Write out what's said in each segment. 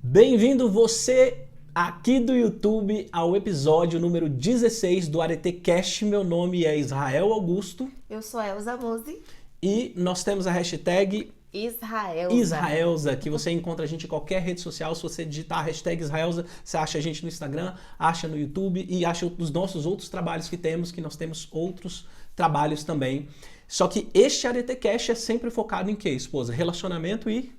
Bem-vindo você aqui do YouTube ao episódio número 16 do AreteCast. Meu nome é Israel Augusto. Eu sou Elza Muzi. E nós temos a hashtag Israelza, que você encontra a gente em qualquer rede social. Se você digitar a hashtag Israelza, você acha a gente no Instagram, acha no YouTube e acha os nossos outros trabalhos que nós temos outros trabalhos também. Só que este AreteCast é sempre focado em quê, esposa? Relacionamento e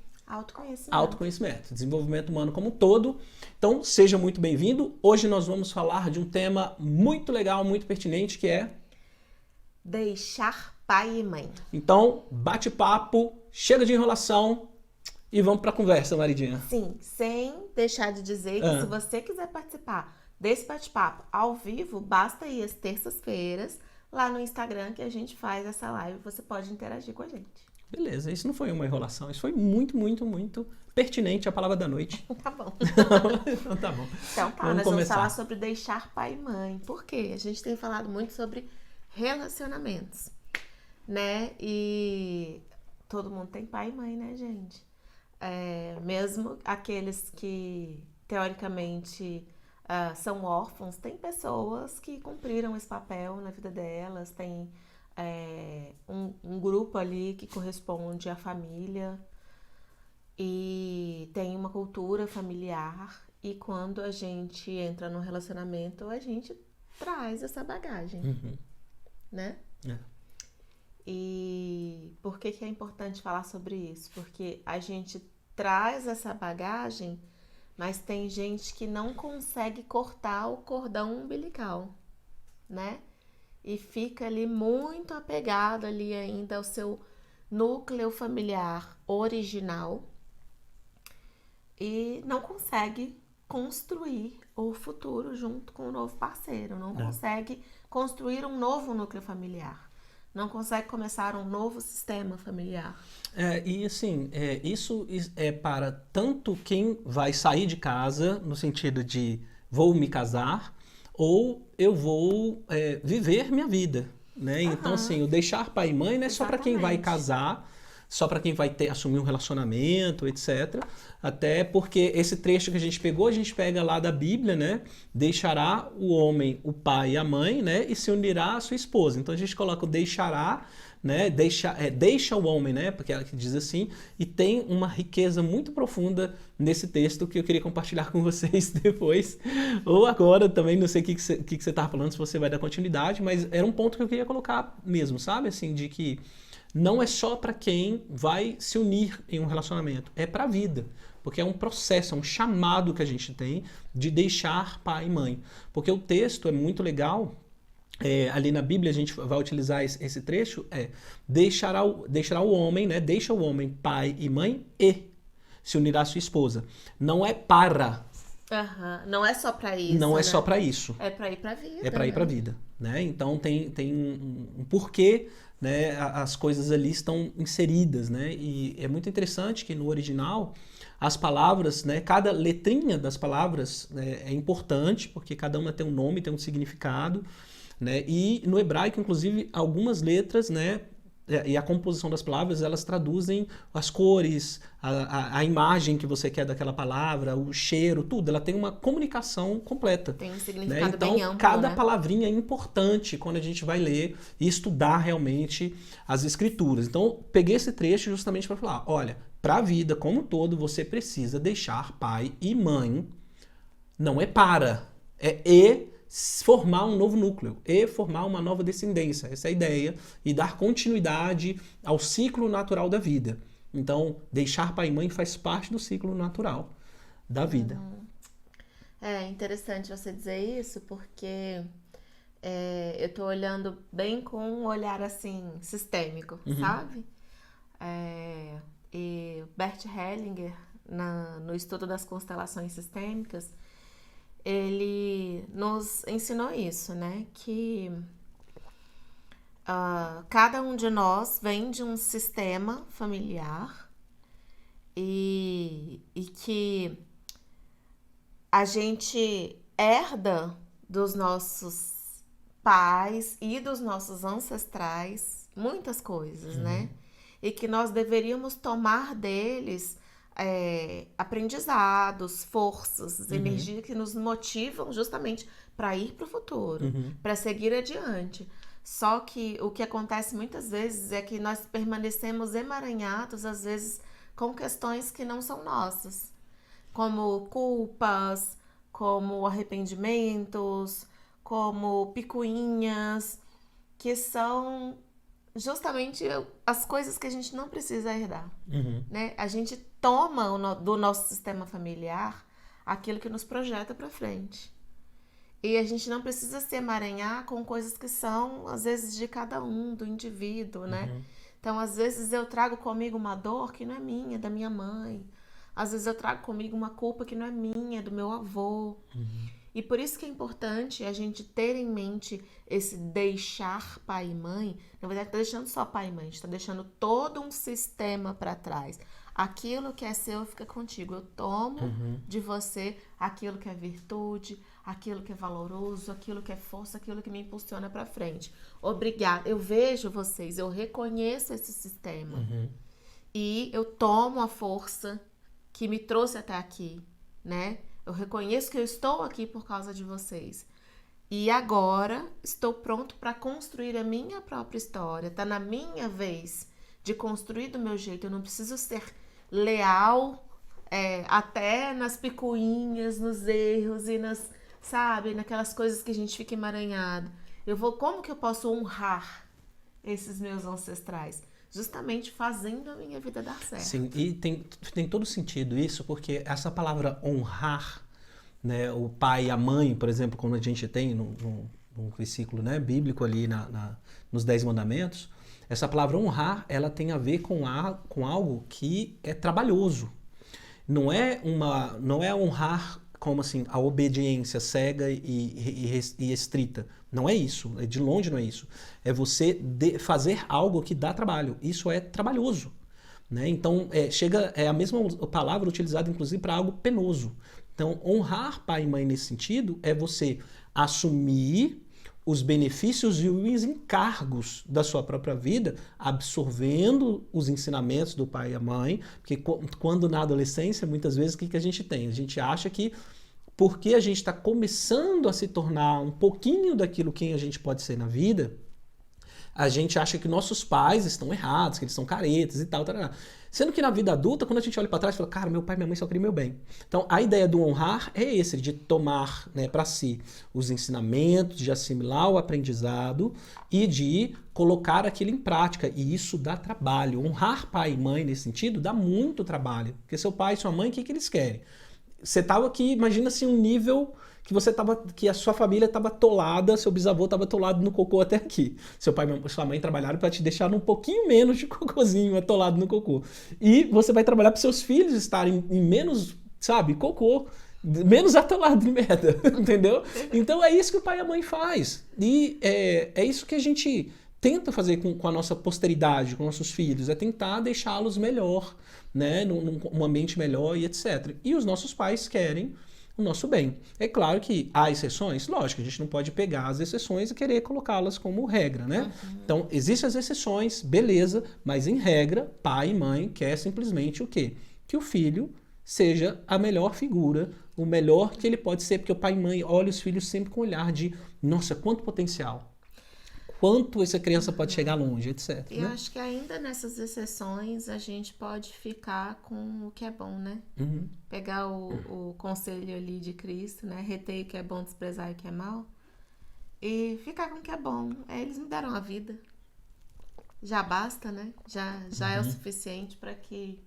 autoconhecimento, desenvolvimento humano como um todo. Então, seja muito bem-vindo. Hoje nós vamos falar de um tema muito legal, muito pertinente, que é deixar pai e mãe. Então, bate-papo, chega de enrolação e vamos para a conversa, maridinha. Sim, sem deixar de dizer que se você quiser participar desse bate-papo ao vivo, basta ir às terças-feiras lá no Instagram que a gente faz essa live. Você pode interagir com a gente. Beleza, isso não foi uma enrolação, isso foi muito, muito, muito pertinente à palavra da noite. Tá bom. Então tá bom. Então tá, nós vamos falar sobre deixar pai e mãe. Por quê? A gente tem falado muito sobre relacionamentos, né? E todo mundo tem pai e mãe, né, gente? Mesmo aqueles que, teoricamente, são órfãos, tem pessoas que cumpriram esse papel na vida delas, tem um grupo ali que corresponde à família e tem uma cultura familiar, e quando a gente entra num relacionamento, a gente traz essa bagagem, né? E por que é importante falar sobre isso? Porque a gente traz essa bagagem, mas tem gente que não consegue cortar o cordão umbilical, né? E fica ali muito apegado ali ainda ao seu núcleo familiar original e não consegue construir o futuro junto com o novo parceiro, não consegue construir um novo núcleo familiar, não consegue começar um novo sistema familiar. E assim, isso é para tanto quem vai sair de casa, no sentido de vou me casar, ou eu vou viver minha vida, né? Então, assim, o deixar pai e mãe não é só para quem vai casar, só para quem vai assumir um relacionamento, etc. Até porque esse trecho que a gente pega lá da Bíblia, né? Deixará o homem, o pai e a mãe, né? E se unirá à sua esposa. Então a gente coloca o deixará, né? Deixa o homem, né? Porque ela que diz assim, e tem uma riqueza muito profunda nesse texto que eu queria compartilhar com vocês depois, ou agora também, não sei o que você estava falando, se você vai dar continuidade, mas era um ponto que eu queria colocar mesmo, sabe? Assim, de que não é só para quem vai se unir em um relacionamento, é para a vida. Porque é um processo, é um chamado que a gente tem de deixar pai e mãe. Porque o texto é muito legal, ali na Bíblia a gente vai utilizar esse trecho, deixará o homem, né? Deixa o homem pai e mãe e se unirá à sua esposa. Não é para. Não é só para isso. Não é né? só para isso. É para ir para a vida. É para ir para a vida, né? Então tem um porquê, né? As coisas ali estão inseridas, né? E é muito interessante que no original as palavras, né? Cada letrinha das palavras, né, é importante porque cada uma tem um nome, tem um significado, né? E no hebraico, inclusive, algumas letras, né? E a composição das palavras, elas traduzem as cores, a imagem que você quer daquela palavra, o cheiro, tudo. Ela tem uma comunicação completa. Tem um né? significado Então, bem amplo, cada né? palavrinha é importante quando a gente vai ler e estudar realmente as escrituras. Então, peguei esse trecho justamente para falar, olha, para a vida como um todo, você precisa deixar pai e mãe. Não é para, é formar um novo núcleo e formar uma nova descendência. Essa é a ideia. E dar continuidade ao ciclo natural da vida. Então, deixar pai e mãe faz parte do ciclo natural da vida. É interessante você dizer isso, porque eu tô olhando bem com um olhar assim sistêmico, sabe? E Bert Hellinger, no estudo das constelações sistêmicas, ele nos ensinou isso, né? Que cada um de nós vem de um sistema familiar e que a gente herda dos nossos pais e dos nossos ancestrais muitas coisas, né? E que nós deveríamos tomar deles aprendizados, forças, energia que nos motivam justamente para ir para o futuro, para seguir adiante. Só que o que acontece muitas vezes é que nós permanecemos emaranhados, às vezes, com questões que não são nossas, como culpas, como arrependimentos, como picuinhas, que são justamente as coisas que a gente não precisa herdar, né? A gente toma do nosso sistema familiar aquilo que nos projeta para frente. E a gente não precisa se emaranhar com coisas que são, às vezes, de cada um, do indivíduo, né? Então, às vezes, eu trago comigo uma dor que não é minha, é da minha mãe. Às vezes, eu trago comigo uma culpa que não é minha, é do meu avô. E por isso que é importante a gente ter em mente esse deixar pai e mãe. Na verdade, não está deixando só pai e mãe, a gente está deixando todo um sistema para trás. Aquilo que é seu fica contigo. Eu tomo de você aquilo que é virtude, aquilo que é valoroso, aquilo que é força, aquilo que me impulsiona para frente. Obrigada. Eu vejo vocês, eu reconheço esse sistema. E eu tomo a força que me trouxe até aqui, né? Eu reconheço que eu estou aqui por causa de vocês. E agora estou pronto para construir a minha própria história. Tá na minha vez de construir do meu jeito. Eu não preciso ser leal até nas picuinhas, nos erros e naquelas coisas que a gente fica emaranhado. Como que eu posso honrar esses meus ancestrais? Justamente fazendo a minha vida dar certo. Sim, e tem todo sentido isso, porque essa palavra honrar, né, o pai e a mãe, por exemplo, como a gente tem no versículo, né, bíblico ali nos 10 mandamentos, essa palavra honrar, ela tem a ver com algo que é trabalhoso. Não é honrar como assim, a obediência cega e estrita. Não é isso, de longe não é isso. É você fazer algo que dá trabalho. Isso é trabalhoso, né? Então, é a mesma palavra utilizada, inclusive, para algo penoso. Então, honrar pai e mãe nesse sentido é você assumir os benefícios e os encargos da sua própria vida, absorvendo os ensinamentos do pai e a mãe, porque quando na adolescência, muitas vezes, o que a gente tem? A gente acha que porque a gente está começando a se tornar um pouquinho daquilo que a gente pode ser na vida, a gente acha que nossos pais estão errados, que eles são caretas e tal. Sendo que na vida adulta, quando a gente olha para trás, fala, cara, meu pai e minha mãe só queriam meu bem. Então, a ideia do honrar é esse, de tomar, né, para si os ensinamentos, de assimilar o aprendizado e de colocar aquilo em prática. E isso dá trabalho. Honrar pai e mãe nesse sentido dá muito trabalho. Porque seu pai e sua mãe, o que eles querem? Você estava aqui, imagina assim, um nível que a sua família estava atolada, seu bisavô estava atolado no cocô até aqui. Seu pai e sua mãe trabalharam para te deixar um pouquinho menos de cocôzinho atolado no cocô. E você vai trabalhar para seus filhos estarem em menos, cocô, menos atolado de merda, entendeu? Então é isso que o pai e a mãe faz. E é isso que a gente tenta fazer com a nossa posteridade, com nossos filhos, é tentar deixá-los melhor, né, num ambiente melhor e etc. E os nossos pais querem o nosso bem. É claro que há exceções, lógico, a gente não pode pegar as exceções e querer colocá-las como regra, né? Então, existem as exceções, beleza, mas em regra, pai e mãe quer simplesmente o quê? Que o filho seja a melhor figura, o melhor que ele pode ser, porque o pai e mãe olham os filhos sempre com um olhar de, nossa, quanto potencial. Quanto essa criança pode chegar longe, etc. E eu acho que ainda nessas exceções a gente pode ficar com o que é bom, né? Pegar o conselho ali de Cristo, né? Reter o que é bom, desprezar o que é mal. E ficar com o que é bom. Eles me deram a vida. Já basta, né? Já é o suficiente para que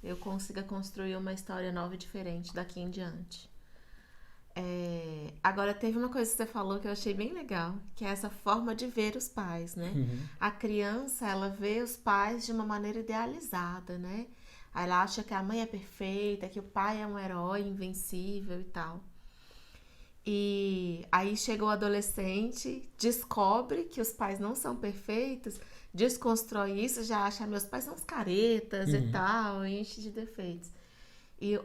eu consiga construir uma história nova e diferente daqui em diante. Agora, teve uma coisa que você falou que eu achei bem legal, que é essa forma de ver os pais, né? A criança, ela vê os pais de uma maneira idealizada, né? Ela acha que a mãe é perfeita, que o pai é um herói invencível e tal. E aí chega o adolescente, descobre que os pais não são perfeitos, desconstrói isso, já acha meus pais são uns caretas e tal, enche de defeitos. E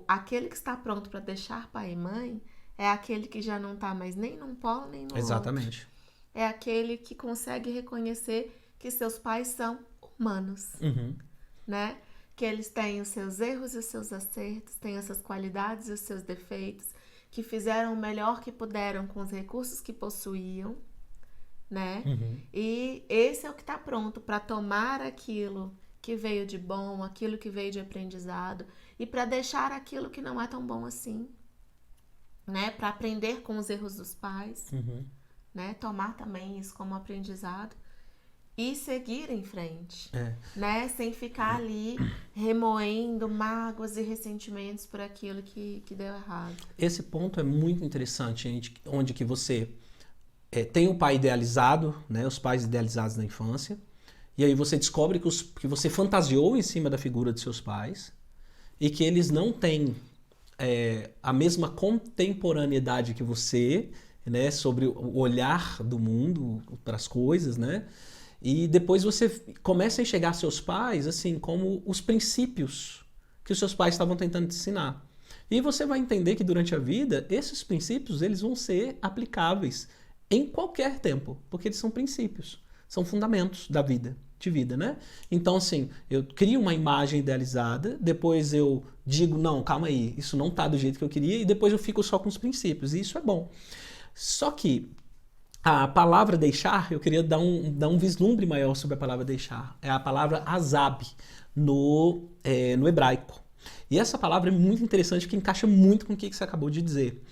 aquele que está pronto para deixar pai e mãe é aquele que já não está mais nem num polo nem no Exatamente. outro. É aquele que consegue reconhecer que seus pais são humanos, né? que eles têm os seus erros e os seus acertos, têm as suas qualidades e os seus defeitos, que fizeram o melhor que puderam com os recursos que possuíam, né? E esse é o que está pronto para tomar aquilo que veio de bom, aquilo que veio de aprendizado, e para deixar aquilo que não é tão bom assim, né? Para aprender com os erros dos pais, né? Tomar também isso como aprendizado e seguir em frente, né? Sem ficar ali remoendo mágoas e ressentimentos por aquilo que deu errado. Esse ponto é muito interessante, onde que você tem o pai idealizado, né? Os pais idealizados na infância, e aí você descobre que você fantasiou em cima da figura de seus pais e que eles não têm a mesma contemporaneidade que você, né? Sobre o olhar do mundo para as coisas, né? E depois você começa a enxergar seus pais assim como os princípios que os seus pais estavam tentando te ensinar. E você vai entender que durante a vida, esses princípios eles vão ser aplicáveis em qualquer tempo, porque eles são princípios, são fundamentos da vida, de vida, né? Então, assim, eu crio uma imagem idealizada, depois eu digo, não, calma aí, isso não tá do jeito que eu queria, e depois eu fico só com os princípios, e isso é bom. Só que a palavra deixar, eu queria dar um vislumbre maior sobre a palavra deixar. É a palavra azab no hebraico. E essa palavra é muito interessante porque encaixa muito com o que você acabou de dizer.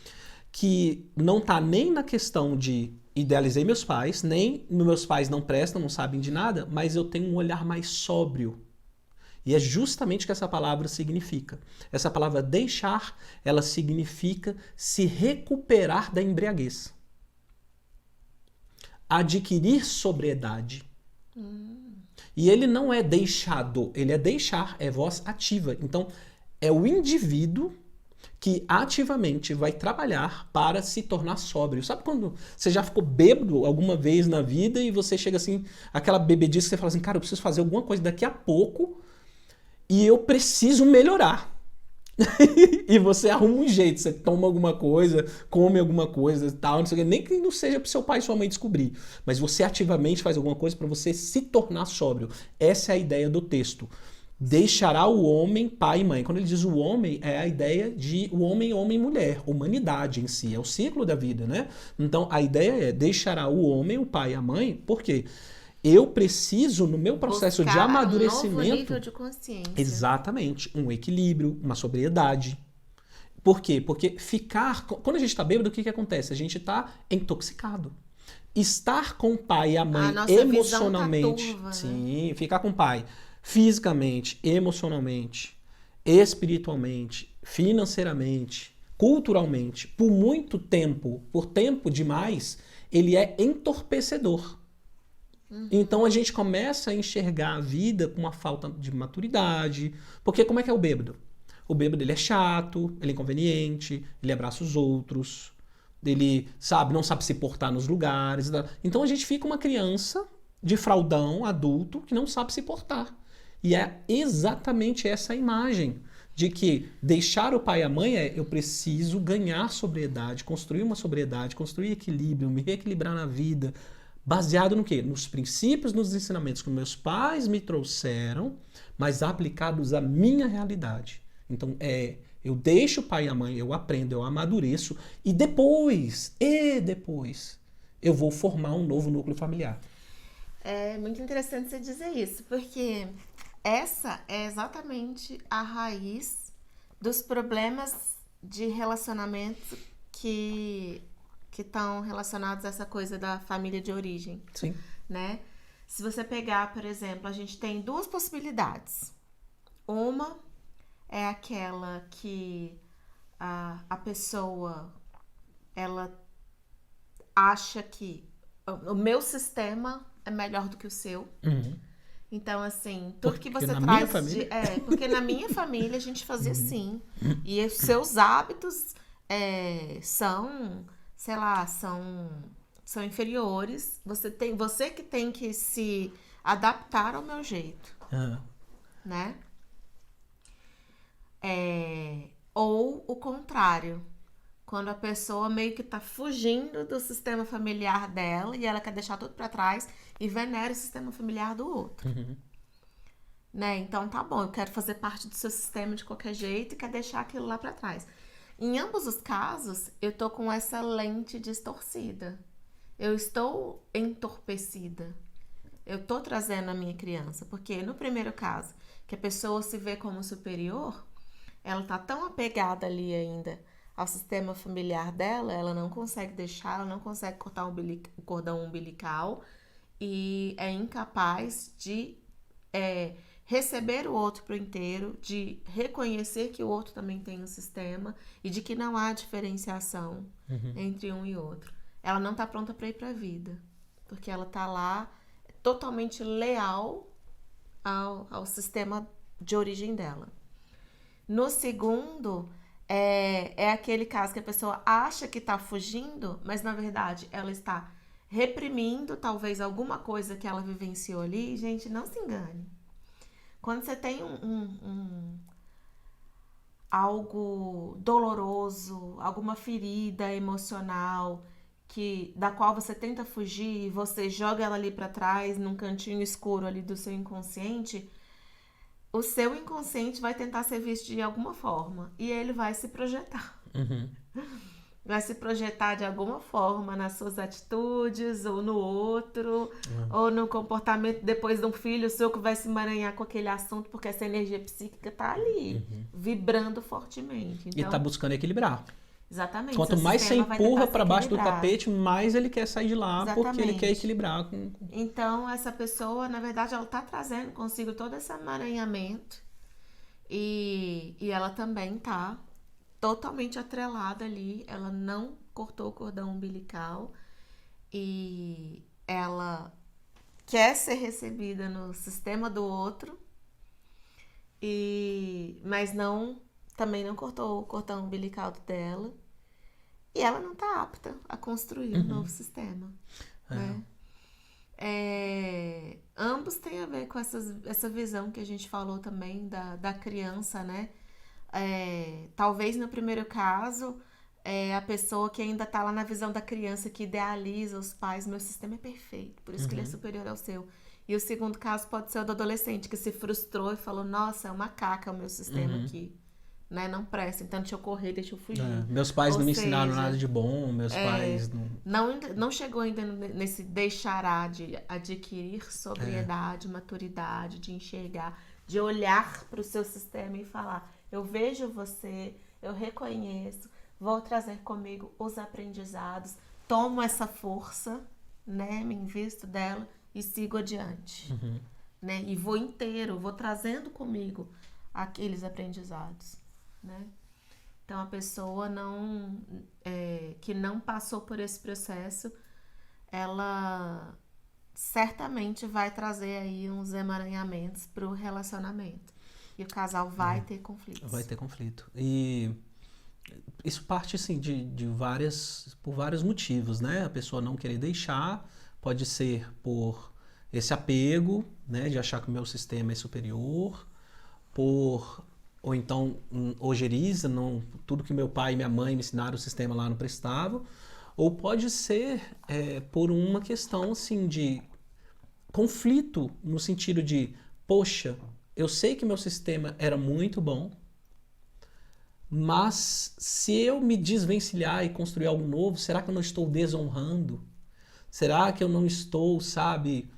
Que não está nem na questão de idealizei meus pais, nem meus pais não prestam, não sabem de nada, mas eu tenho um olhar mais sóbrio. E é justamente o que essa palavra significa. Essa palavra deixar, ela significa se recuperar da embriaguez. Adquirir sobriedade. E ele não é deixado, ele é deixar, é voz ativa. Então, é o indivíduo que ativamente vai trabalhar para se tornar sóbrio. Sabe quando você já ficou bêbado alguma vez na vida e você chega assim, aquela bebedice que você fala assim, cara, eu preciso fazer alguma coisa daqui a pouco e eu preciso melhorar. E você arruma um jeito, você toma alguma coisa, come alguma coisa e tal, não sei o quê, nem que não seja para seu pai e sua mãe descobrir, mas você ativamente faz alguma coisa para você se tornar sóbrio. Essa é a ideia do texto. Deixará o homem pai e mãe. Quando ele diz o homem, é a ideia de o homem, homem e mulher, humanidade em si, é o ciclo da vida, né? Então a ideia é deixará o homem, o pai e a mãe, por quê? Eu preciso, no meu processo de amadurecimento... um novo nível de consciência. Exatamente. Um equilíbrio, uma sobriedade. Por quê? Porque quando a gente está bêbado, o que acontece? A gente está intoxicado. Estar com o pai e a mãe emocionalmente... Visão tá turva, sim, né? Ficar com o pai fisicamente, emocionalmente, espiritualmente, financeiramente, culturalmente, por muito tempo, por tempo demais, ele é entorpecedor. Então a gente começa a enxergar a vida com uma falta de maturidade. Porque como é que é o bêbado? O bêbado ele é chato, ele é inconveniente, ele abraça os outros, ele não sabe se portar nos lugares. Então a gente fica uma criança de fraldão, adulto, que não sabe se portar. E é exatamente essa a imagem de que deixar o pai e a mãe eu preciso ganhar sobriedade, construir uma sobriedade, construir equilíbrio, me reequilibrar na vida. Baseado no quê? Nos princípios, nos ensinamentos que meus pais me trouxeram, mas aplicados à minha realidade. Então, eu deixo o pai e a mãe, eu aprendo, eu amadureço, e depois, eu vou formar um novo núcleo familiar. É muito interessante você dizer isso, porque essa é exatamente a raiz dos problemas de relacionamento que estão relacionados a essa coisa da família de origem. Sim. Né? Se você pegar, por exemplo, a gente tem duas possibilidades. Uma é aquela que a pessoa, ela acha que o meu sistema é melhor do que o seu. Então, assim, tudo que você traz... porque na minha família a gente fazia assim. E os seus hábitos são... sei lá, são inferiores. Você que tem que se adaptar ao meu jeito. Né? Ou o contrário. Quando a pessoa meio que tá fugindo do sistema familiar dela e ela quer deixar tudo pra trás e venera o sistema familiar do outro. né? Então tá bom, eu quero fazer parte do seu sistema de qualquer jeito e quero deixar aquilo lá pra trás. Em ambos os casos, eu tô com essa lente distorcida. Eu estou entorpecida. Eu tô trazendo a minha criança, porque no primeiro caso, que a pessoa se vê como superior, ela tá tão apegada ali ainda ao sistema familiar dela, ela não consegue deixar, ela não consegue cortar o cordão umbilical e é incapaz de receber o outro por inteiro, de reconhecer que o outro também tem um sistema e de que não há diferenciação entre um e outro. Ela não tá pronta para ir para a vida, porque ela tá lá totalmente leal ao sistema de origem dela. No segundo, é aquele caso que a pessoa acha que está fugindo, mas na verdade ela está reprimindo talvez alguma coisa que ela vivenciou ali. Gente, não se engane. Quando você tem algo doloroso, alguma ferida emocional da qual você tenta fugir e você joga ela ali para trás, num cantinho escuro ali do seu inconsciente, o seu inconsciente vai tentar ser visto de alguma forma e ele vai se projetar. Vai se projetar de alguma forma nas suas atitudes, ou no outro, ou no comportamento depois de um filho seu que vai se emaranhar com aquele assunto, porque essa energia psíquica tá ali, vibrando fortemente. Então, E tá buscando equilibrar. exatamente. Quanto mais você empurra para baixo do tapete, mais ele quer sair de lá, porque ele quer equilibrar. Então, essa pessoa, na verdade, ela tá trazendo consigo todo esse emaranhamento e ela também tá totalmente atrelada ali, ela não cortou o cordão umbilical e ela quer ser recebida no sistema do outro, mas também não cortou o cordão umbilical dela e ela não está apta a construir um novo sistema, né? Ambos têm a ver com essa visão que a gente falou também da criança, né? Talvez no primeiro caso, a pessoa que ainda está lá na visão da criança, que idealiza os pais, meu sistema é perfeito, por isso que ele é superior ao seu. E o segundo caso pode ser o do adolescente, que se frustrou e falou, nossa, é uma caca o meu sistema aqui, né? Não presta, então deixa eu correr, deixa eu fugir. Meus pais não me ensinaram nada de bom, meus pais não chegou ainda nesse deixará de adquirir sobriedade, maturidade, de enxergar, de olhar para o seu sistema e falar, eu vejo você, eu reconheço, vou trazer comigo os aprendizados, tomo essa força, né, me invisto dela e sigo adiante, né, e vou inteiro, vou trazendo comigo aqueles aprendizados, né. Então, a pessoa que não passou por esse processo, ela certamente vai trazer aí uns emaranhamentos para o relacionamento. E o casal vai ter conflitos. Vai ter conflito. E isso parte, assim, por vários motivos, né? A pessoa não querer deixar, pode ser por esse apego, né? De achar que o meu sistema é superior, ou então ojeriza, tudo que meu pai e minha mãe me ensinaram, o sistema lá não prestava. Ou pode ser por uma questão, assim, de conflito, no sentido de, poxa, eu sei que meu sistema era muito bom, mas se eu me desvencilhar e construir algo novo, será que eu não estou desonrando? Será que eu não estou, sabe,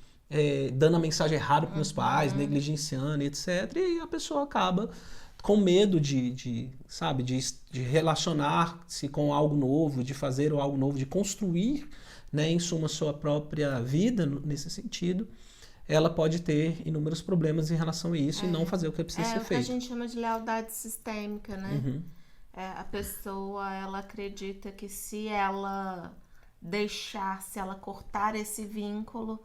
dando a mensagem errada para meus pais, negligenciando, etc. E a pessoa acaba com medo de relacionar-se com algo novo, de fazer algo novo, de construir, né, em suma, sua própria vida nesse sentido. Ela pode ter inúmeros problemas em relação a isso e não fazer o que precisa ser feito. É o que a gente chama de lealdade sistêmica, né? A pessoa, ela acredita que se ela se ela cortar esse vínculo,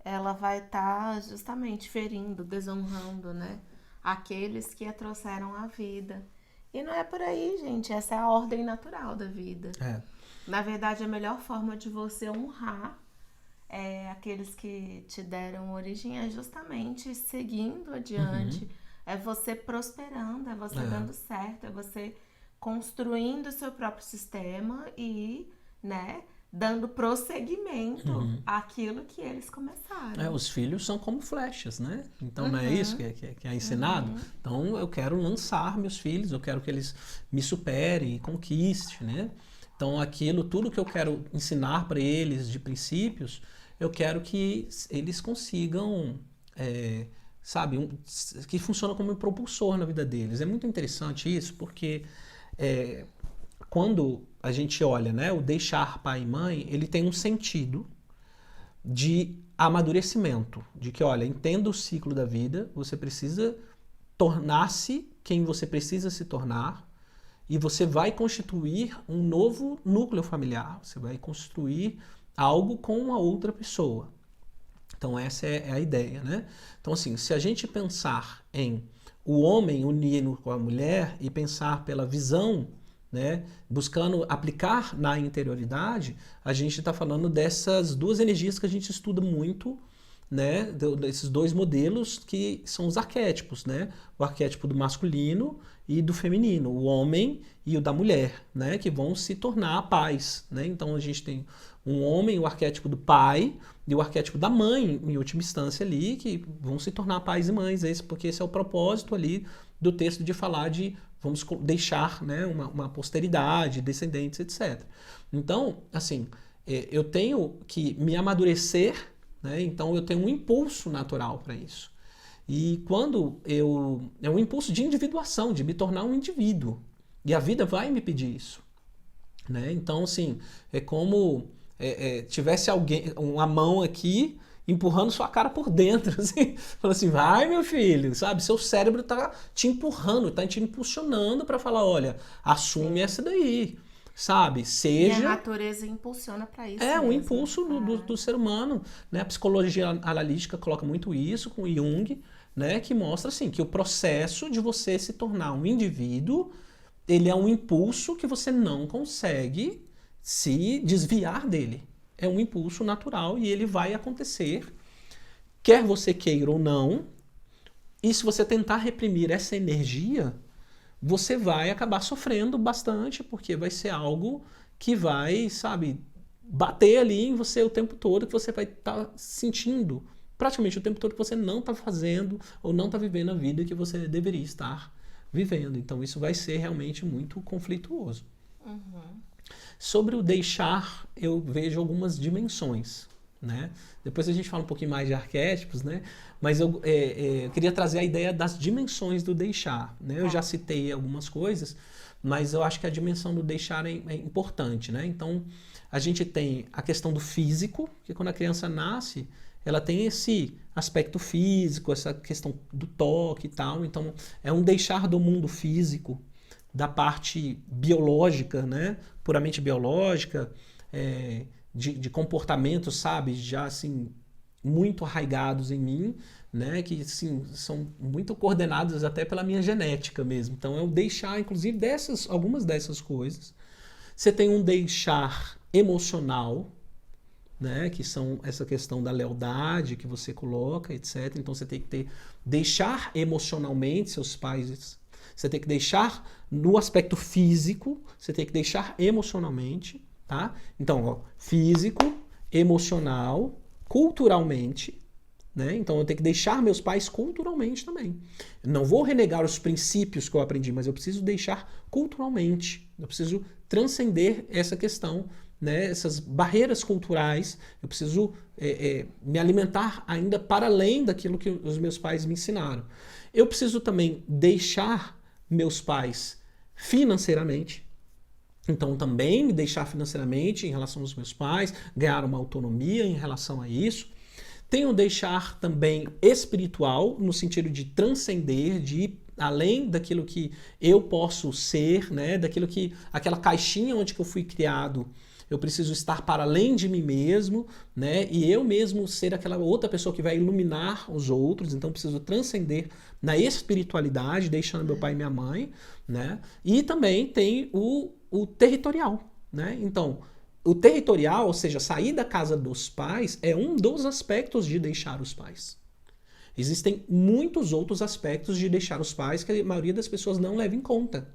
ela vai estar justamente ferindo, desonrando, né? Aqueles que a trouxeram à vida. E não é por aí, gente. Essa é a ordem natural da vida. Na verdade, a melhor forma de você honrar aqueles que te deram origem é justamente seguindo adiante, é você prosperando, é você dando certo, é você construindo o seu próprio sistema e, né, dando prosseguimento àquilo que eles começaram. Os filhos são como flechas, né? Então não é isso que é ensinado? Então eu quero lançar meus filhos, eu quero que eles me superem e conquistem, né? Então tudo que eu quero ensinar para eles de princípios, eu quero que eles consigam, que funciona como um propulsor na vida deles. É muito interessante isso, porque quando a gente olha, né, o deixar pai e mãe, ele tem um sentido de amadurecimento, de que, olha, entenda o ciclo da vida, você precisa tornar-se quem você precisa se tornar, e você vai constituir um novo núcleo familiar, você vai construir algo com uma outra pessoa. Então essa é a ideia, né? Então assim, se a gente pensar em o homem unido com a mulher e pensar pela visão, né, buscando aplicar na interioridade, a gente está falando dessas duas energias que a gente estuda muito, né, desses dois modelos que são os arquétipos, né, o arquétipo do masculino e do feminino, o homem e o da mulher, né, que vão se tornar pais, né? Então a gente tem um homem, o arquétipo do pai e o arquétipo da mãe, em última instância ali, que vão se tornar pais e mães, porque esse é o propósito ali do texto de falar de vamos deixar, né, uma posteridade, descendentes, etc. Então, assim, eu tenho que me amadurecer, né, então eu tenho um impulso natural para isso. E quando é um impulso de individuação, de me tornar um indivíduo. E a vida vai me pedir isso, né? Então, assim, é como tivesse alguém, uma mão aqui, empurrando sua cara por dentro, assim, falando assim, vai meu filho, sabe? Seu cérebro tá te empurrando, tá te impulsionando para falar, olha, assume essa daí, sabe? Seja... E a natureza impulsiona para isso um mesmo. impulso do ser humano, né? A psicologia analítica coloca muito isso com Jung, né? Que mostra, assim, que o processo de você se tornar um indivíduo, ele é um impulso que você não consegue se desviar dele. É um impulso natural e ele vai acontecer, quer você queira ou não, e se você tentar reprimir essa energia, você vai acabar sofrendo bastante, porque vai ser algo que vai, sabe, bater ali em você o tempo todo, que você vai estar sentindo praticamente o tempo todo que você não está fazendo ou não está vivendo a vida que você deveria estar vivendo. Então isso vai ser realmente muito conflituoso. Sobre o deixar, eu vejo algumas dimensões, né? Depois a gente fala um pouquinho mais de arquétipos, né? Mas eu queria trazer a ideia das dimensões do deixar, né? Eu já citei algumas coisas, mas eu acho que a dimensão do deixar é importante, né? Então, a gente tem a questão do físico, que quando a criança nasce, ela tem esse aspecto físico, essa questão do toque e tal. Então, é um deixar do mundo físico, da parte biológica, né? Puramente biológica, de comportamentos, sabe? Já, assim, muito arraigados em mim, né? Que, assim, são muito coordenados até pela minha genética mesmo. Então, eu deixar, inclusive, algumas dessas coisas. Você tem um deixar emocional, né? Que são essa questão da lealdade que você coloca, etc. Então, você tem que deixar emocionalmente seus pais. Você tem que deixar no aspecto físico, você tem que deixar emocionalmente, tá? Então, ó, físico, emocional, culturalmente, né? Então eu tenho que deixar meus pais culturalmente também. Não vou renegar os princípios que eu aprendi, mas eu preciso deixar culturalmente. Eu preciso transcender essa questão, né? Essas barreiras culturais. Eu preciso me alimentar ainda para além daquilo que os meus pais me ensinaram. Eu preciso também deixar meus pais financeiramente. Então, também me deixar financeiramente em relação aos meus pais, ganhar uma autonomia em relação a isso. Tenho deixar também espiritual, no sentido de transcender, de ir além daquilo que eu posso ser, né? Aquela caixinha onde que eu fui criado. Eu preciso estar para além de mim mesmo, né? E eu mesmo ser aquela outra pessoa que vai iluminar os outros. Então, eu preciso transcender na espiritualidade, deixando meu pai e minha mãe, né? E também tem o territorial, né? Então, o territorial, ou seja, sair da casa dos pais, é um dos aspectos de deixar os pais. Existem muitos outros aspectos de deixar os pais que a maioria das pessoas não leva em conta.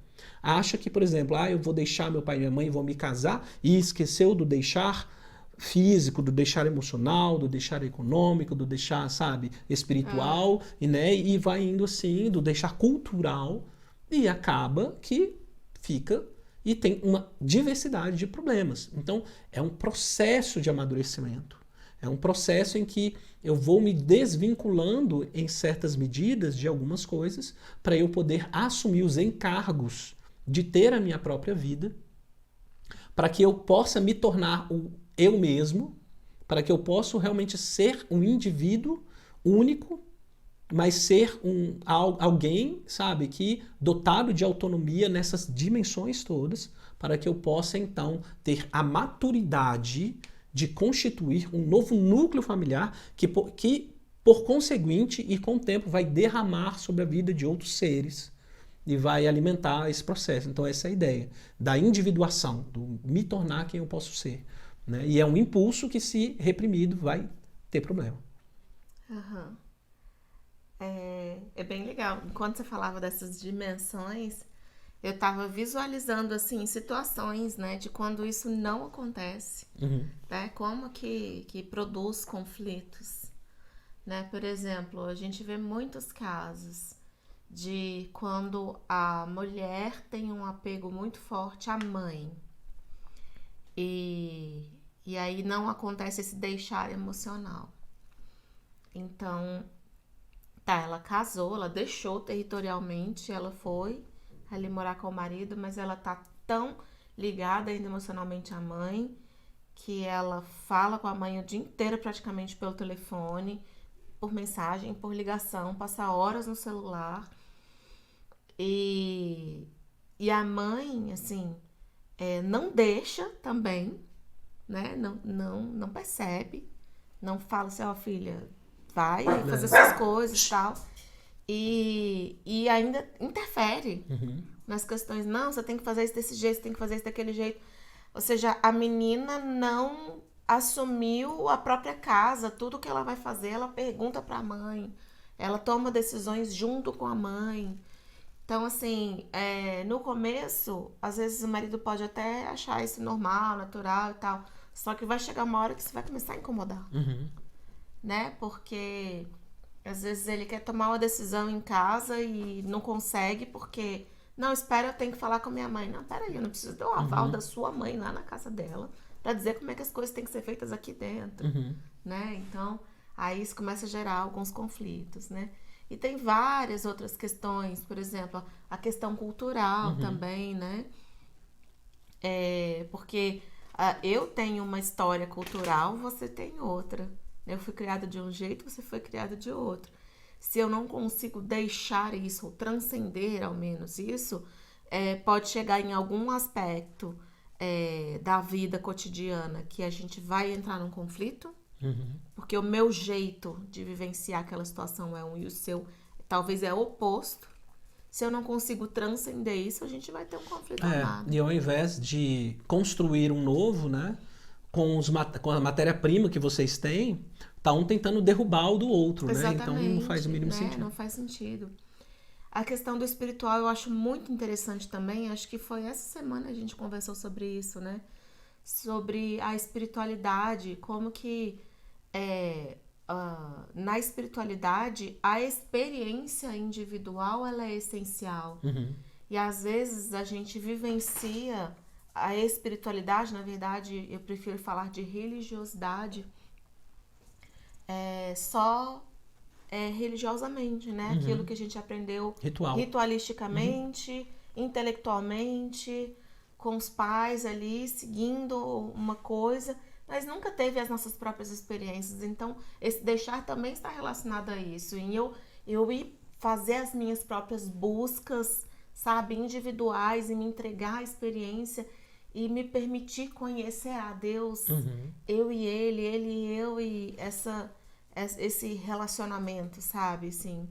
Acha que, por exemplo, eu vou deixar meu pai e minha mãe, vou me casar, e esqueceu do deixar físico, do deixar emocional, do deixar econômico, do deixar, sabe, espiritual, e vai indo assim, do deixar cultural, e acaba que fica e tem uma diversidade de problemas. Então, é um processo de amadurecimento. É um processo em que eu vou me desvinculando em certas medidas de algumas coisas para eu poder assumir os encargos de ter a minha própria vida, para que eu possa me tornar o eu mesmo, para que eu possa realmente ser um indivíduo único, mas ser alguém, sabe, que dotado de autonomia nessas dimensões todas, para que eu possa então ter a maturidade de constituir um novo núcleo familiar que por conseguinte e com o tempo vai derramar sobre a vida de outros seres e vai alimentar esse processo. Então essa é a ideia da individuação, do me tornar quem eu posso ser, né? E é um impulso que, se reprimido, vai ter problema. Uhum. É bem legal. Enquanto você falava dessas dimensões, eu estava visualizando assim situações, né, de quando isso não acontece, né? Como que produz conflitos, né? Por exemplo, a gente vê muitos casos de quando a mulher tem um apego muito forte à mãe e aí não acontece esse deixar emocional. Então, ela casou, ela deixou territorialmente, ela foi ali morar com o marido, mas ela tá tão ligada ainda emocionalmente à mãe que ela fala com a mãe o dia inteiro praticamente pelo telefone, por mensagem, por ligação, passa horas no celular. E a mãe, assim, não deixa também, né? Não percebe, não fala assim, filha, vai fazer suas coisas e tal. E ainda interfere nas questões. Não, você tem que fazer isso desse jeito, você tem que fazer isso daquele jeito. Ou seja, a menina não assumiu a própria casa. Tudo que ela vai fazer, ela pergunta pra mãe. Ela toma decisões junto com a mãe. Então, assim, no começo, às vezes o marido pode até achar isso normal, natural e tal. Só que vai chegar uma hora que você vai começar a incomodar. Né? Porque às vezes ele quer tomar uma decisão em casa e não consegue porque... Não, espera, eu tenho que falar com a minha mãe. Não, peraí, eu não preciso ter o aval da sua mãe lá na casa dela pra dizer como é que as coisas têm que ser feitas aqui dentro. Né? Então, aí isso começa a gerar alguns conflitos, né? E tem várias outras questões, por exemplo, a questão cultural também, né? Porque eu tenho uma história cultural, você tem outra. Eu fui criada de um jeito, você foi criada de outro. Se eu não consigo deixar isso, ou transcender ao menos isso, pode chegar em algum aspecto da vida cotidiana que a gente vai entrar num conflito, porque o meu jeito de vivenciar aquela situação é um e o seu talvez é oposto. Se eu não consigo transcender isso, a gente vai ter um conflito armado. E ao invés de construir um novo, né, com a matéria-prima que vocês têm, tá um tentando derrubar o do outro, né? Então não faz o mínimo sentido. Não faz sentido. A questão do espiritual eu acho muito interessante também. Acho que foi essa semana que a gente conversou sobre isso, né? Sobre a espiritualidade, como que na espiritualidade a experiência individual ela é essencial. E às vezes a gente vivencia a espiritualidade, na verdade eu prefiro falar de religiosidade, só religiosamente, né? Aquilo que a gente aprendeu ritualisticamente, intelectualmente, com os pais ali, seguindo uma coisa, mas nunca teve as nossas próprias experiências. Então, esse deixar também está relacionado a isso. Em eu ir fazer as minhas próprias buscas, sabe, individuais, e me entregar à experiência e me permitir conhecer a Deus, eu e ele e eu, e esse relacionamento, sabe, assim,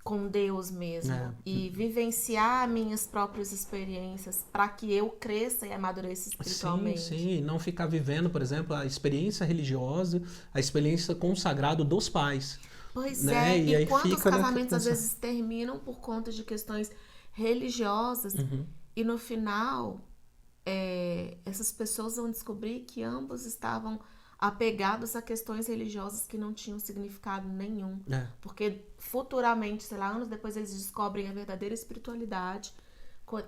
com Deus mesmo. E vivenciar minhas próprias experiências para que eu cresça e amadureça espiritualmente. Sim, não ficar vivendo, por exemplo, a experiência religiosa, a experiência com o sagrado dos pais. Pois né? e aí quantos fica casamentos às vezes terminam por conta de questões religiosas, e no final, essas pessoas vão descobrir que ambos estavam apegados a questões religiosas que não tinham significado nenhum. Porque futuramente, sei lá, anos depois, eles descobrem a verdadeira espiritualidade,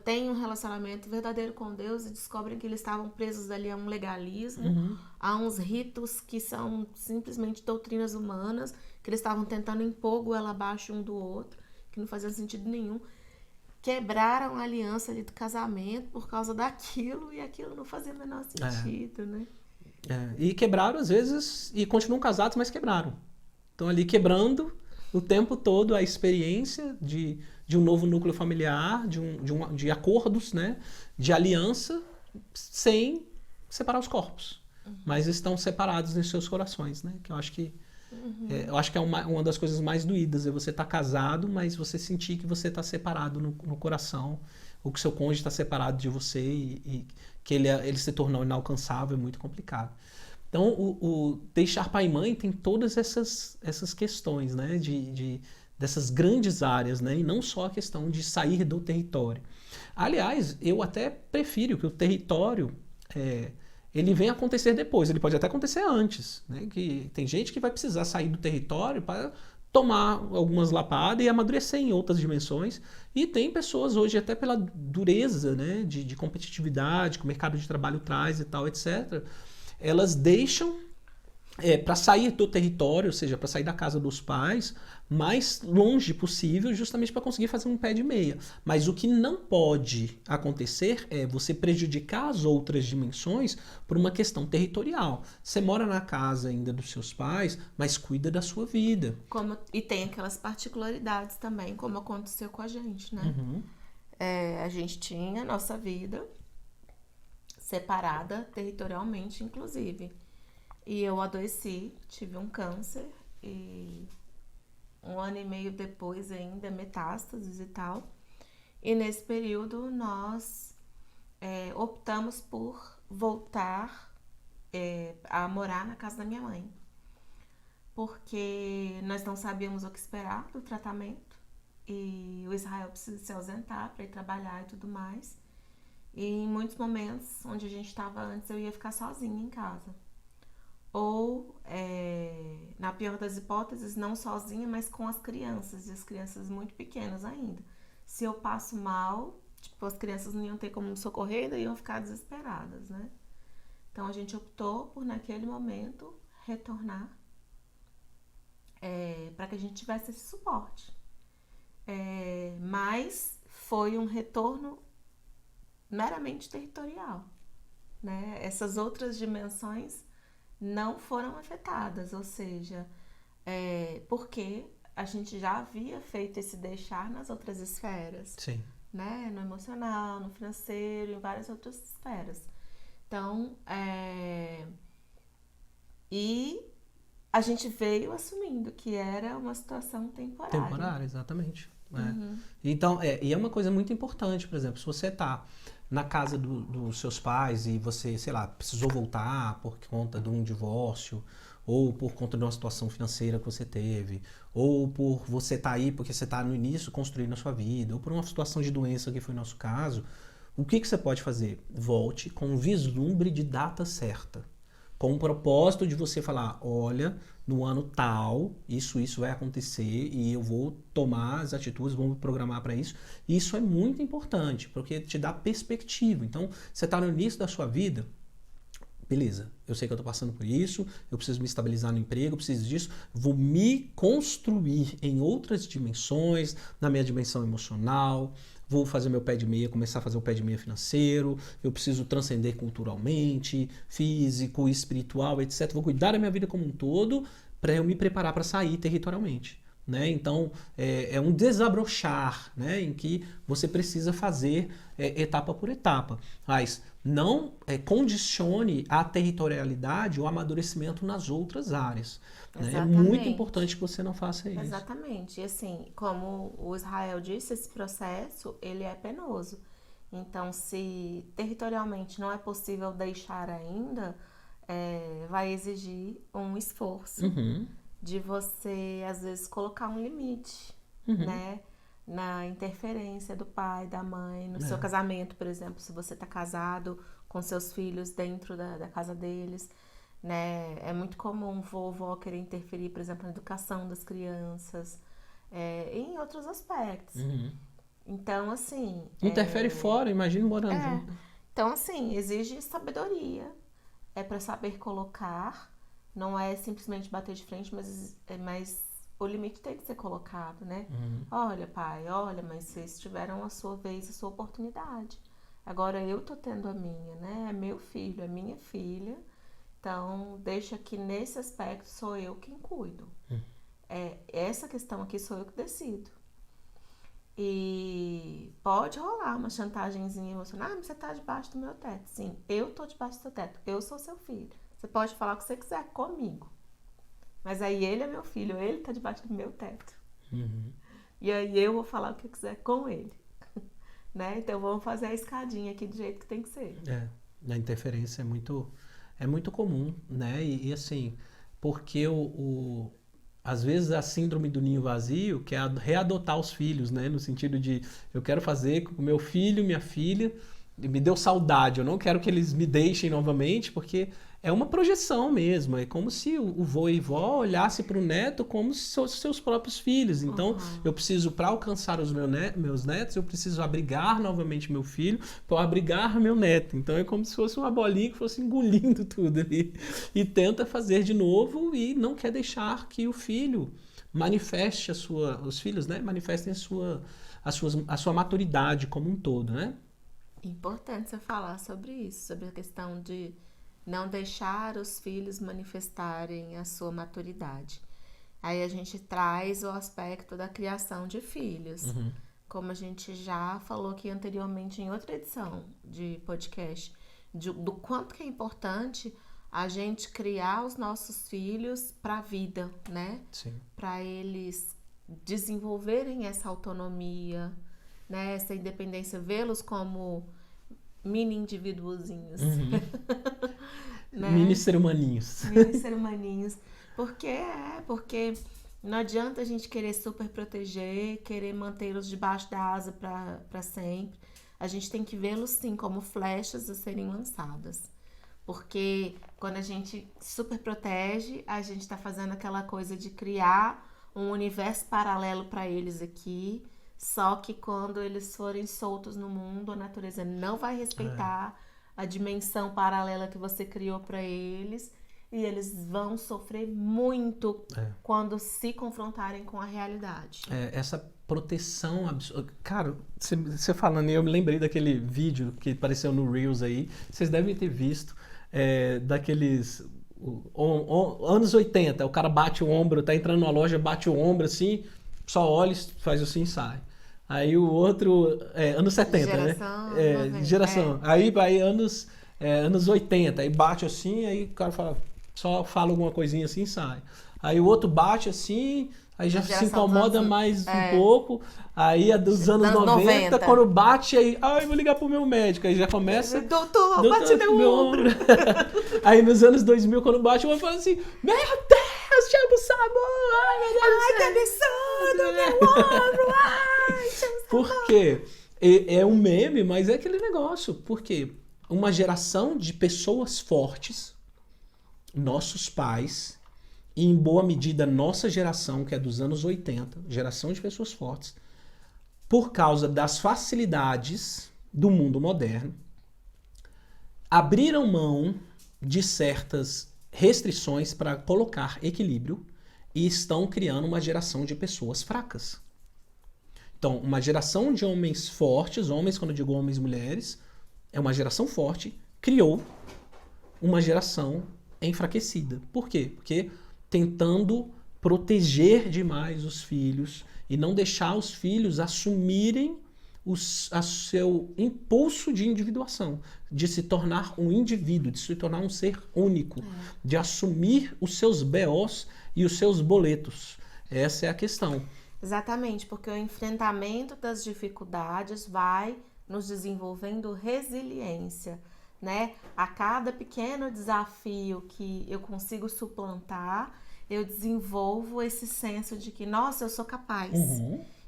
têm um relacionamento verdadeiro com Deus e descobrem que eles estavam presos ali a um legalismo, a uns ritos que são simplesmente doutrinas humanas, que eles estavam tentando impor goela abaixo um do outro, que não fazia sentido nenhum. Quebraram a aliança ali do casamento por causa daquilo, e aquilo não fazia o menor sentido, né? E quebraram às vezes, e continuam casados, mas quebraram. Estão ali quebrando o tempo todo a experiência de um novo núcleo familiar, de acordos, né? De aliança, sem separar os corpos. Mas estão separados em seus corações, né? Que eu acho que é uma das coisas mais doídas, é você estar casado, mas você sentir que você está separado no coração, ou que seu cônjuge está separado de você e que ele se tornou inalcançável, é muito complicado. Então, o deixar pai e mãe tem todas essas questões, né, dessas grandes áreas, né, e não só a questão de sair do território. Aliás, eu até prefiro que o território ele venha acontecer depois, ele pode até acontecer antes, né, que tem gente que vai precisar sair do território para tomar algumas lapadas e amadurecer em outras dimensões. E tem pessoas hoje, até pela dureza, né, de competitividade que o mercado de trabalho traz e tal, etc., elas deixam para sair do território, ou seja, para sair da casa dos pais, mais longe possível, justamente para conseguir fazer um pé de meia. Mas o que não pode acontecer é você prejudicar as outras dimensões por uma questão territorial. Você mora na casa ainda dos seus pais, mas cuida da sua vida. E tem aquelas particularidades também, como aconteceu com a gente, né? A gente tinha nossa vida separada territorialmente, inclusive. E eu adoeci, tive um câncer, e 1 ano e meio depois ainda, metástases e tal. E nesse período nós optamos por voltar a morar na casa da minha mãe. Porque nós não sabíamos o que esperar do tratamento. E o Israel precisa se ausentar para ir trabalhar e tudo mais. E em muitos momentos onde a gente estava antes, eu ia ficar sozinha em casa. Ou, na pior das hipóteses, não sozinha, mas com as crianças, e as crianças muito pequenas ainda. Se eu passo mal, tipo, as crianças não iam ter como me socorrer e iam ficar desesperadas, né? Então a gente optou por, naquele momento, retornar para que a gente tivesse esse suporte. Mas foi um retorno meramente territorial, né? Essas outras dimensões não foram afetadas, ou seja, porque a gente já havia feito esse deixar nas outras esferas. Sim. Né? No emocional, no financeiro, em várias outras esferas. Então, e a gente veio assumindo que era uma situação temporária. Temporária, exatamente. Então, e é uma coisa muito importante, por exemplo, se você está na casa dos seus pais e você, sei lá, precisou voltar por conta de um divórcio, ou por conta de uma situação financeira que você teve, ou por você estar aí porque você está no início construindo a sua vida, ou por uma situação de doença que foi o nosso caso, o que você pode fazer? Volte com um vislumbre de data certa, com o propósito de você falar, olha, no ano tal, isso vai acontecer e eu vou tomar as atitudes, vou me programar para isso. E isso é muito importante, porque te dá perspectiva. Então, você está no início da sua vida, beleza, eu sei que eu estou passando por isso, eu preciso me estabilizar no emprego, eu preciso disso, vou me construir em outras dimensões, na minha dimensão emocional, vou fazer meu pé de meia, começar a fazer o pé de meia financeiro, eu preciso transcender culturalmente, físico, espiritual, etc. Vou cuidar da minha vida como um todo para eu me preparar para sair territorialmente. Né? Então, é um desabrochar, né? Em que você precisa fazer etapa por etapa. Mas não condicione a territorialidade ou amadurecimento nas outras áreas. Né? É muito importante que você não faça isso. Exatamente. E assim, como o Israel disse, esse processo, ele é penoso. Então, se territorialmente não é possível deixar ainda, vai exigir um esforço de você, às vezes, colocar um limite, né? na interferência do pai, da mãe, no seu casamento, por exemplo, se você está casado com seus filhos dentro da casa deles, né? É muito comum vovó querer interferir, por exemplo, na educação das crianças, em outros aspectos. Então, assim... Interfere fora, imagina morando junto. Então, assim, exige sabedoria, para saber colocar, não é simplesmente bater de frente, mas o limite tem que ser colocado, né? Olha, pai, olha, mas vocês tiveram a sua vez, a sua oportunidade. Agora eu tô tendo a minha, né? É meu filho, é minha filha. Então, deixa que nesse aspecto sou eu quem cuido. Essa questão aqui sou eu que decido. E pode rolar uma chantagemzinha emocional. Mas você tá debaixo do meu teto. Sim, eu tô debaixo do seu teto. Eu sou seu filho. Você pode falar o que você quiser comigo. Mas aí ele é meu filho, ele tá debaixo do meu teto. E aí eu vou falar o que eu quiser com ele. Né? Então vamos fazer a escadinha aqui do jeito que tem que ser. A interferência é muito comum, né? E assim, porque às vezes a síndrome do ninho vazio quer readotar os filhos, né? No sentido de, eu quero fazer com o meu filho, minha filha, me deu saudade, eu não quero que eles me deixem novamente, porque é uma projeção mesmo, é como se o vô e vó olhasse para o neto como se fossem seus próprios filhos. Então, eu preciso, para alcançar os meus netos, eu preciso abrigar novamente meu filho para abrigar meu neto. Então, é como se fosse uma bolinha que fosse engolindo tudo ali. E tenta fazer de novo e não quer deixar que o filho manifeste os filhos, né? Manifestem a sua maturidade como um todo, né? Importante você falar sobre isso, sobre a questão de não deixar os filhos manifestarem a sua maturidade. Aí a gente traz o aspecto da criação de filhos. Como a gente já falou aqui anteriormente em outra edição de podcast, do quanto que é importante a gente criar os nossos filhos para a vida, né? Para eles desenvolverem essa autonomia, né? Essa independência, vê-los como mini indivíduozinhos. Né? Mini ser humaninhos. Mini ser humaninhos. Porque não adianta a gente querer super proteger, querer mantê-los debaixo da asa para sempre. A gente tem que vê-los sim como flechas a serem lançadas. Porque quando a gente super protege, a gente está fazendo aquela coisa de criar um universo paralelo para eles aqui. Só que quando eles forem soltos no mundo, a natureza não vai respeitar a dimensão paralela que você criou para eles. E eles vão sofrer muito quando se confrontarem com a realidade. Essa proteção absurda. Cara, você falando, eu me lembrei daquele vídeo que apareceu no Reels aí. Vocês devem ter visto. Daqueles anos 80. O cara bate o ombro, tá entrando numa loja, bate o ombro assim, só olha, faz assim e sai. Aí o outro, anos 70, geração, né? Geração. Aí vai anos 80, aí bate assim, aí o cara só fala alguma coisinha assim e sai. Aí o outro bate assim, aí já se incomoda mais um pouco. Aí a dos anos 90, quando bate, aí, vou ligar pro meu médico. Aí já começa... Doutor, bate meu ombro. Aí nos anos 2000, quando bate, eu falo assim, meu Deus, chama o SAMU! Ai, meu Deus, tá descendo meu ombro! Ai, chama o SAMU! Por quê? É um meme, mas é aquele negócio. Por quê? Uma geração de pessoas fortes, nossos pais, e em boa medida nossa geração, que é dos anos 80, geração de pessoas fortes, por causa das facilidades do mundo moderno, abriram mão de certas restrições para colocar equilíbrio e estão criando uma geração de pessoas fracas. Então, uma geração de homens fortes, homens, quando eu digo homens e mulheres, é uma geração forte, criou uma geração enfraquecida. Por quê? Porque tentando proteger demais os filhos e não deixar os filhos assumirem o seu impulso de individuação, de se tornar um indivíduo, de se tornar um ser único, de assumir os seus BOs e os seus boletos. Essa é a questão. Exatamente, porque o enfrentamento das dificuldades vai nos desenvolvendo resiliência, né? A cada pequeno desafio que eu consigo suplantar, eu desenvolvo esse senso de que, nossa, eu sou capaz.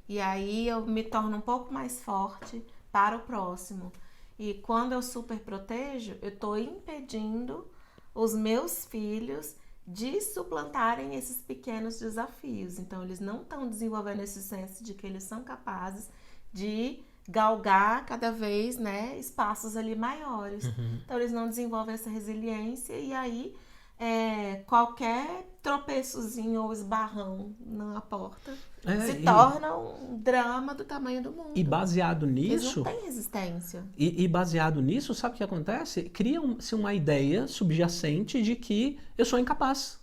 E aí eu me torno um pouco mais forte para o próximo. E quando eu super protejo, eu estou impedindo os meus filhos de suplantarem esses pequenos desafios. Então, eles não estão desenvolvendo esse senso de que eles são capazes de galgar cada vez, né, espaços ali maiores. Então, eles não desenvolvem essa resiliência e aí qualquer tropeçozinho ou esbarrão na porta se torna um drama do tamanho do mundo. E baseado nisso... Eles não têm resistência. E baseado nisso, sabe o que acontece? Cria-se uma ideia subjacente de que eu sou incapaz.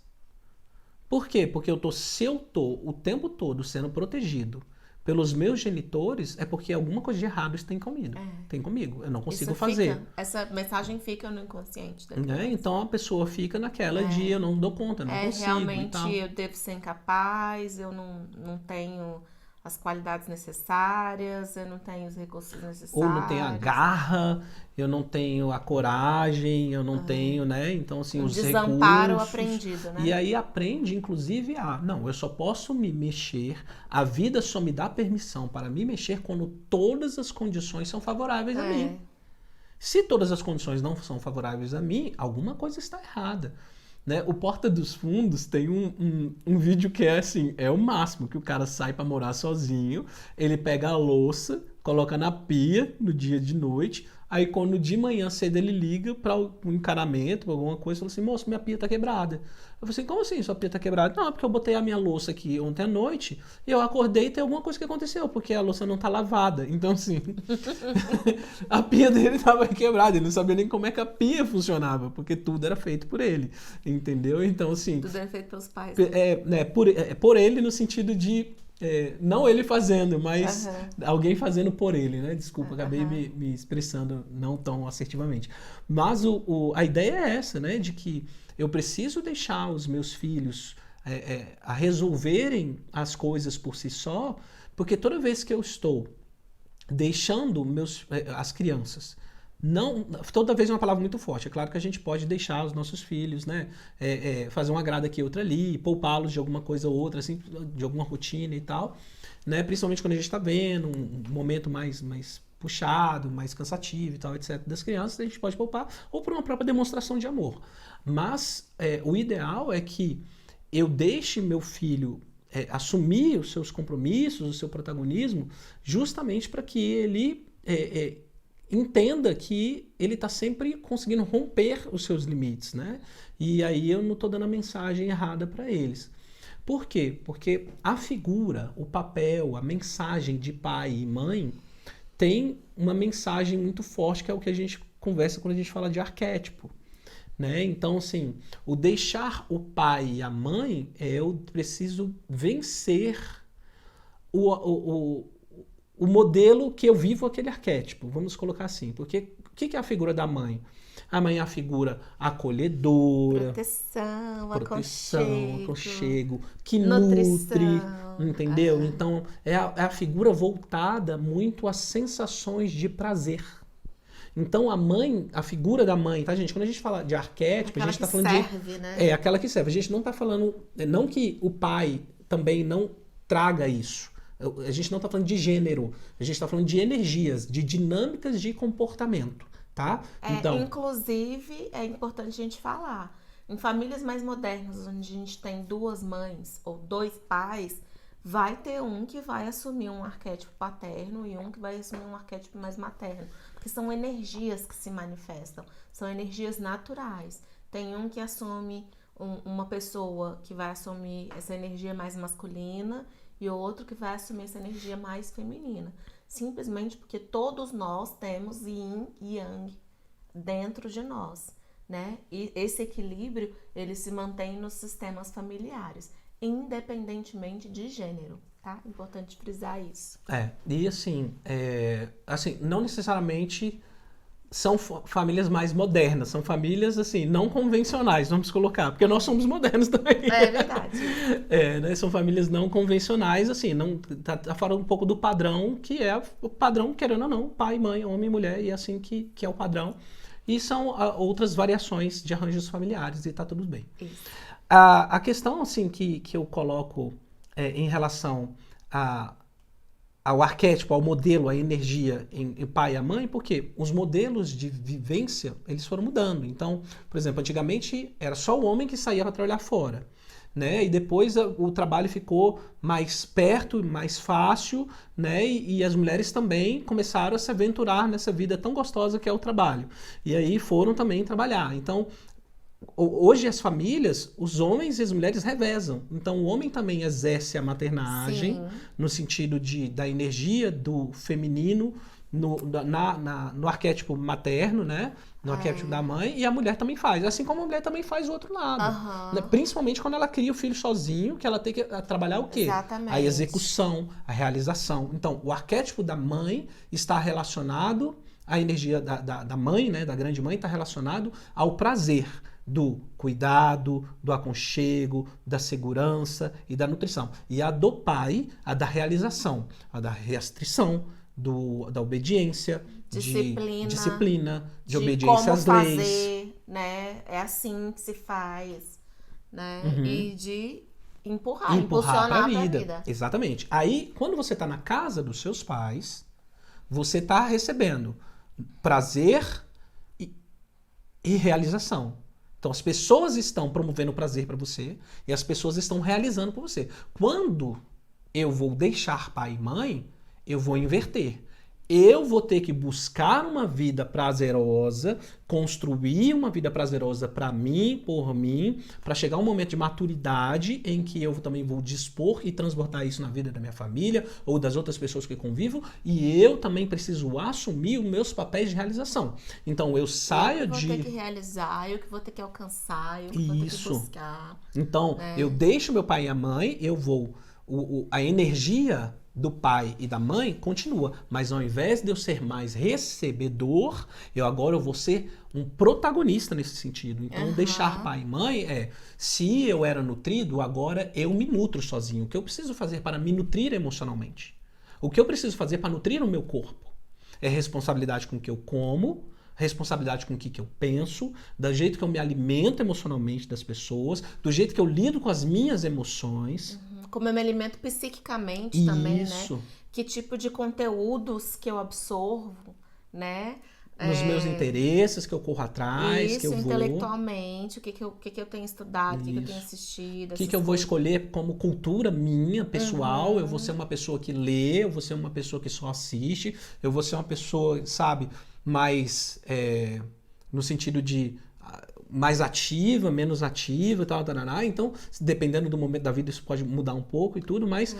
Por quê? Porque se eu tô o tempo todo sendo protegido pelos meus genitores, é porque alguma coisa de errado tem comigo. Tem comigo. Eu não consigo fazer. Essa mensagem fica no inconsciente da criança. Então a pessoa fica naquela de eu não dou conta, não consigo. Realmente e tal. eu devo ser incapaz, eu não tenho as qualidades necessárias, eu não tenho os recursos necessários. Ou não tenho a garra, eu não tenho a coragem, eu não tenho, né? Então, assim, os desamparo recursos. aprendido, né? E aí aprende, inclusive, não, eu só posso me mexer, a vida só me dá permissão para me mexer quando todas as condições são favoráveis a mim. Se todas as condições não são favoráveis a mim, alguma coisa está errada. Né? O Porta dos Fundos tem um vídeo que é assim, é o máximo, que o cara sai pra morar sozinho, ele pega a louça, coloca na pia no dia de noite, aí quando de manhã cedo ele liga para um encanamento, pra alguma coisa, fala assim, moço, minha pia tá quebrada. Eu falei assim, como assim sua pia tá quebrada? Não, é porque eu botei a minha louça aqui ontem à noite e eu acordei e tem alguma coisa que aconteceu, porque a louça não tá lavada. Então, assim, a pia dele tava quebrada, ele não sabia nem como é que a pia funcionava, porque tudo era feito por ele, entendeu? Então, assim... Tudo era feito pelos pais. Por ele no sentido de... não ele fazendo, mas alguém fazendo por ele, né? Desculpa, acabei me expressando não tão assertivamente. Mas a ideia é essa, né? De que eu preciso deixar os meus filhos a resolverem as coisas por si só, porque toda vez que eu estou deixando as crianças... toda vez é uma palavra muito forte. É claro que a gente pode deixar os nossos filhos, né, fazer um agrado aqui, outro ali, poupá-los de alguma coisa ou outra, assim, de alguma rotina e tal, né, principalmente quando a gente está vendo um momento mais puxado, mais cansativo e tal, etc, das crianças, a gente pode poupar, ou por uma própria demonstração de amor. Mas o ideal é que eu deixe meu filho assumir os seus compromissos, o seu protagonismo, justamente para que ele... entenda que ele está sempre conseguindo romper os seus limites, né? E aí eu não estou dando a mensagem errada para eles. Por quê? Porque a figura, o papel, a mensagem de pai e mãe tem uma mensagem muito forte, que é o que a gente conversa quando a gente fala de arquétipo, né? Então, assim, o deixar o pai e a mãe, eu preciso vencer o modelo que eu vivo aquele arquétipo, vamos colocar assim. Porque o que é a figura da mãe? A mãe é a figura acolhedora, proteção, aconchego, que nutre, entendeu? Então, é a figura voltada muito às sensações de prazer. Então, a figura da mãe, tá, gente? Quando a gente fala de arquétipo, a gente tá falando serve, né? aquela que serve. A gente não tá falando, não que o pai também não traga isso. A gente não está falando de gênero, a gente está falando de energias, de dinâmicas de comportamento, tá? Então, inclusive, é importante a gente falar, em famílias mais modernas, onde a gente tem duas mães ou dois pais, vai ter um que vai assumir um arquétipo paterno e um que vai assumir um arquétipo mais materno, porque são energias que se manifestam, são energias naturais. Tem um que assume, uma pessoa que vai assumir essa energia mais masculina, e outro que vai assumir essa energia mais feminina. Simplesmente porque todos nós temos yin e yang dentro de nós, né? E esse equilíbrio, ele se mantém nos sistemas familiares, independentemente de gênero, tá? Importante frisar isso. E assim, não necessariamente são famílias mais modernas, são famílias, assim, não convencionais, vamos colocar, porque nós somos modernos também. É verdade. Né, são famílias não convencionais, assim, não tá falando um pouco do padrão, que é o padrão, querendo ou não, pai, mãe, homem e mulher, e assim que é o padrão. E são outras variações de arranjos familiares, e tá tudo bem. Isso. A questão, assim, que eu coloco em relação a ao arquétipo, ao modelo, à energia em pai e a mãe, porque os modelos de vivência, eles foram mudando. Então, por exemplo, antigamente era só o homem que saía para trabalhar fora, né? E depois o trabalho ficou mais perto, mais fácil, né? E as mulheres também começaram a se aventurar nessa vida tão gostosa que é o trabalho. E aí foram também trabalhar. Então, hoje as famílias, os homens e as mulheres revezam. Então o homem também exerce a maternagem Sim. no sentido da energia do feminino no arquétipo materno, né? No arquétipo da mãe, e a mulher também faz. Assim como a mulher também faz o outro lado. Né? Aham. Principalmente quando ela cria o filho sozinho, que ela tem que trabalhar o quê? A Exatamente. execução, a realização. Então, o arquétipo da mãe está relacionado, a energia da mãe, né? Da grande mãe, está relacionado ao prazer do cuidado, do aconchego, da segurança e da nutrição. E a do pai, a da realização, a da restrição, da obediência, disciplina, de obediência como às leis. fazer, né? É assim que se faz, né? E de Empurrar impulsionar para a pra vida. Exatamente. Aí, quando você está na casa dos seus pais, você está recebendo prazer e realização. Então, as pessoas estão promovendo prazer para você e as pessoas estão realizando por você. Quando eu vou deixar pai e mãe, eu vou inverter. Eu vou ter que buscar uma vida prazerosa, construir uma vida prazerosa para mim, por mim, para chegar um momento de maturidade em que eu também vou dispor e transbordar isso na vida da minha família ou das outras pessoas que convivo, e eu também preciso assumir os meus papéis de realização. Então eu saio eu que vou ter que realizar, eu que vou ter que alcançar, eu que vou ter que buscar. Então, eu deixo meu pai e a mãe, eu vou... a energia do pai e da mãe continua, mas ao invés de eu ser mais recebedor, eu vou ser um protagonista nesse sentido. Então, deixar pai e mãe se eu era nutrido, agora eu me nutro sozinho. O que eu preciso fazer para me nutrir emocionalmente? O que eu preciso fazer para nutrir o meu corpo? É responsabilidade com o que eu como, responsabilidade com o que eu penso, do jeito que eu me alimento emocionalmente das pessoas, do jeito que eu lido com as minhas emoções. Como eu me alimento psiquicamente também, né? Que tipo de conteúdos que eu absorvo, né? Nos meus interesses que eu corro atrás, que eu vou... intelectualmente, o que eu tenho estudado, o que eu tenho assistido. O que eu vou escolher como cultura minha, pessoal. Eu vou ser uma pessoa que lê, eu vou ser uma pessoa que só assiste, eu vou ser uma pessoa, sabe, mais no sentido de mais ativa, menos ativa, tal, tarará. Então, dependendo do momento da vida, isso pode mudar um pouco e tudo, mas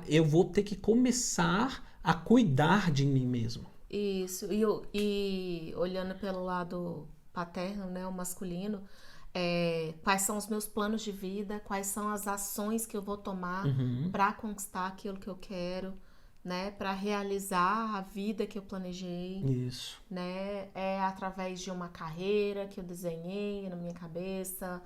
eu vou ter que começar a cuidar de mim mesmo. Isso, e olhando pelo lado paterno, né, o masculino, quais são os meus planos de vida, quais são as ações que eu vou tomar para conquistar aquilo que eu quero, né, para realizar a vida que eu planejei. Isso. Né, através de uma carreira que eu desenhei na minha cabeça.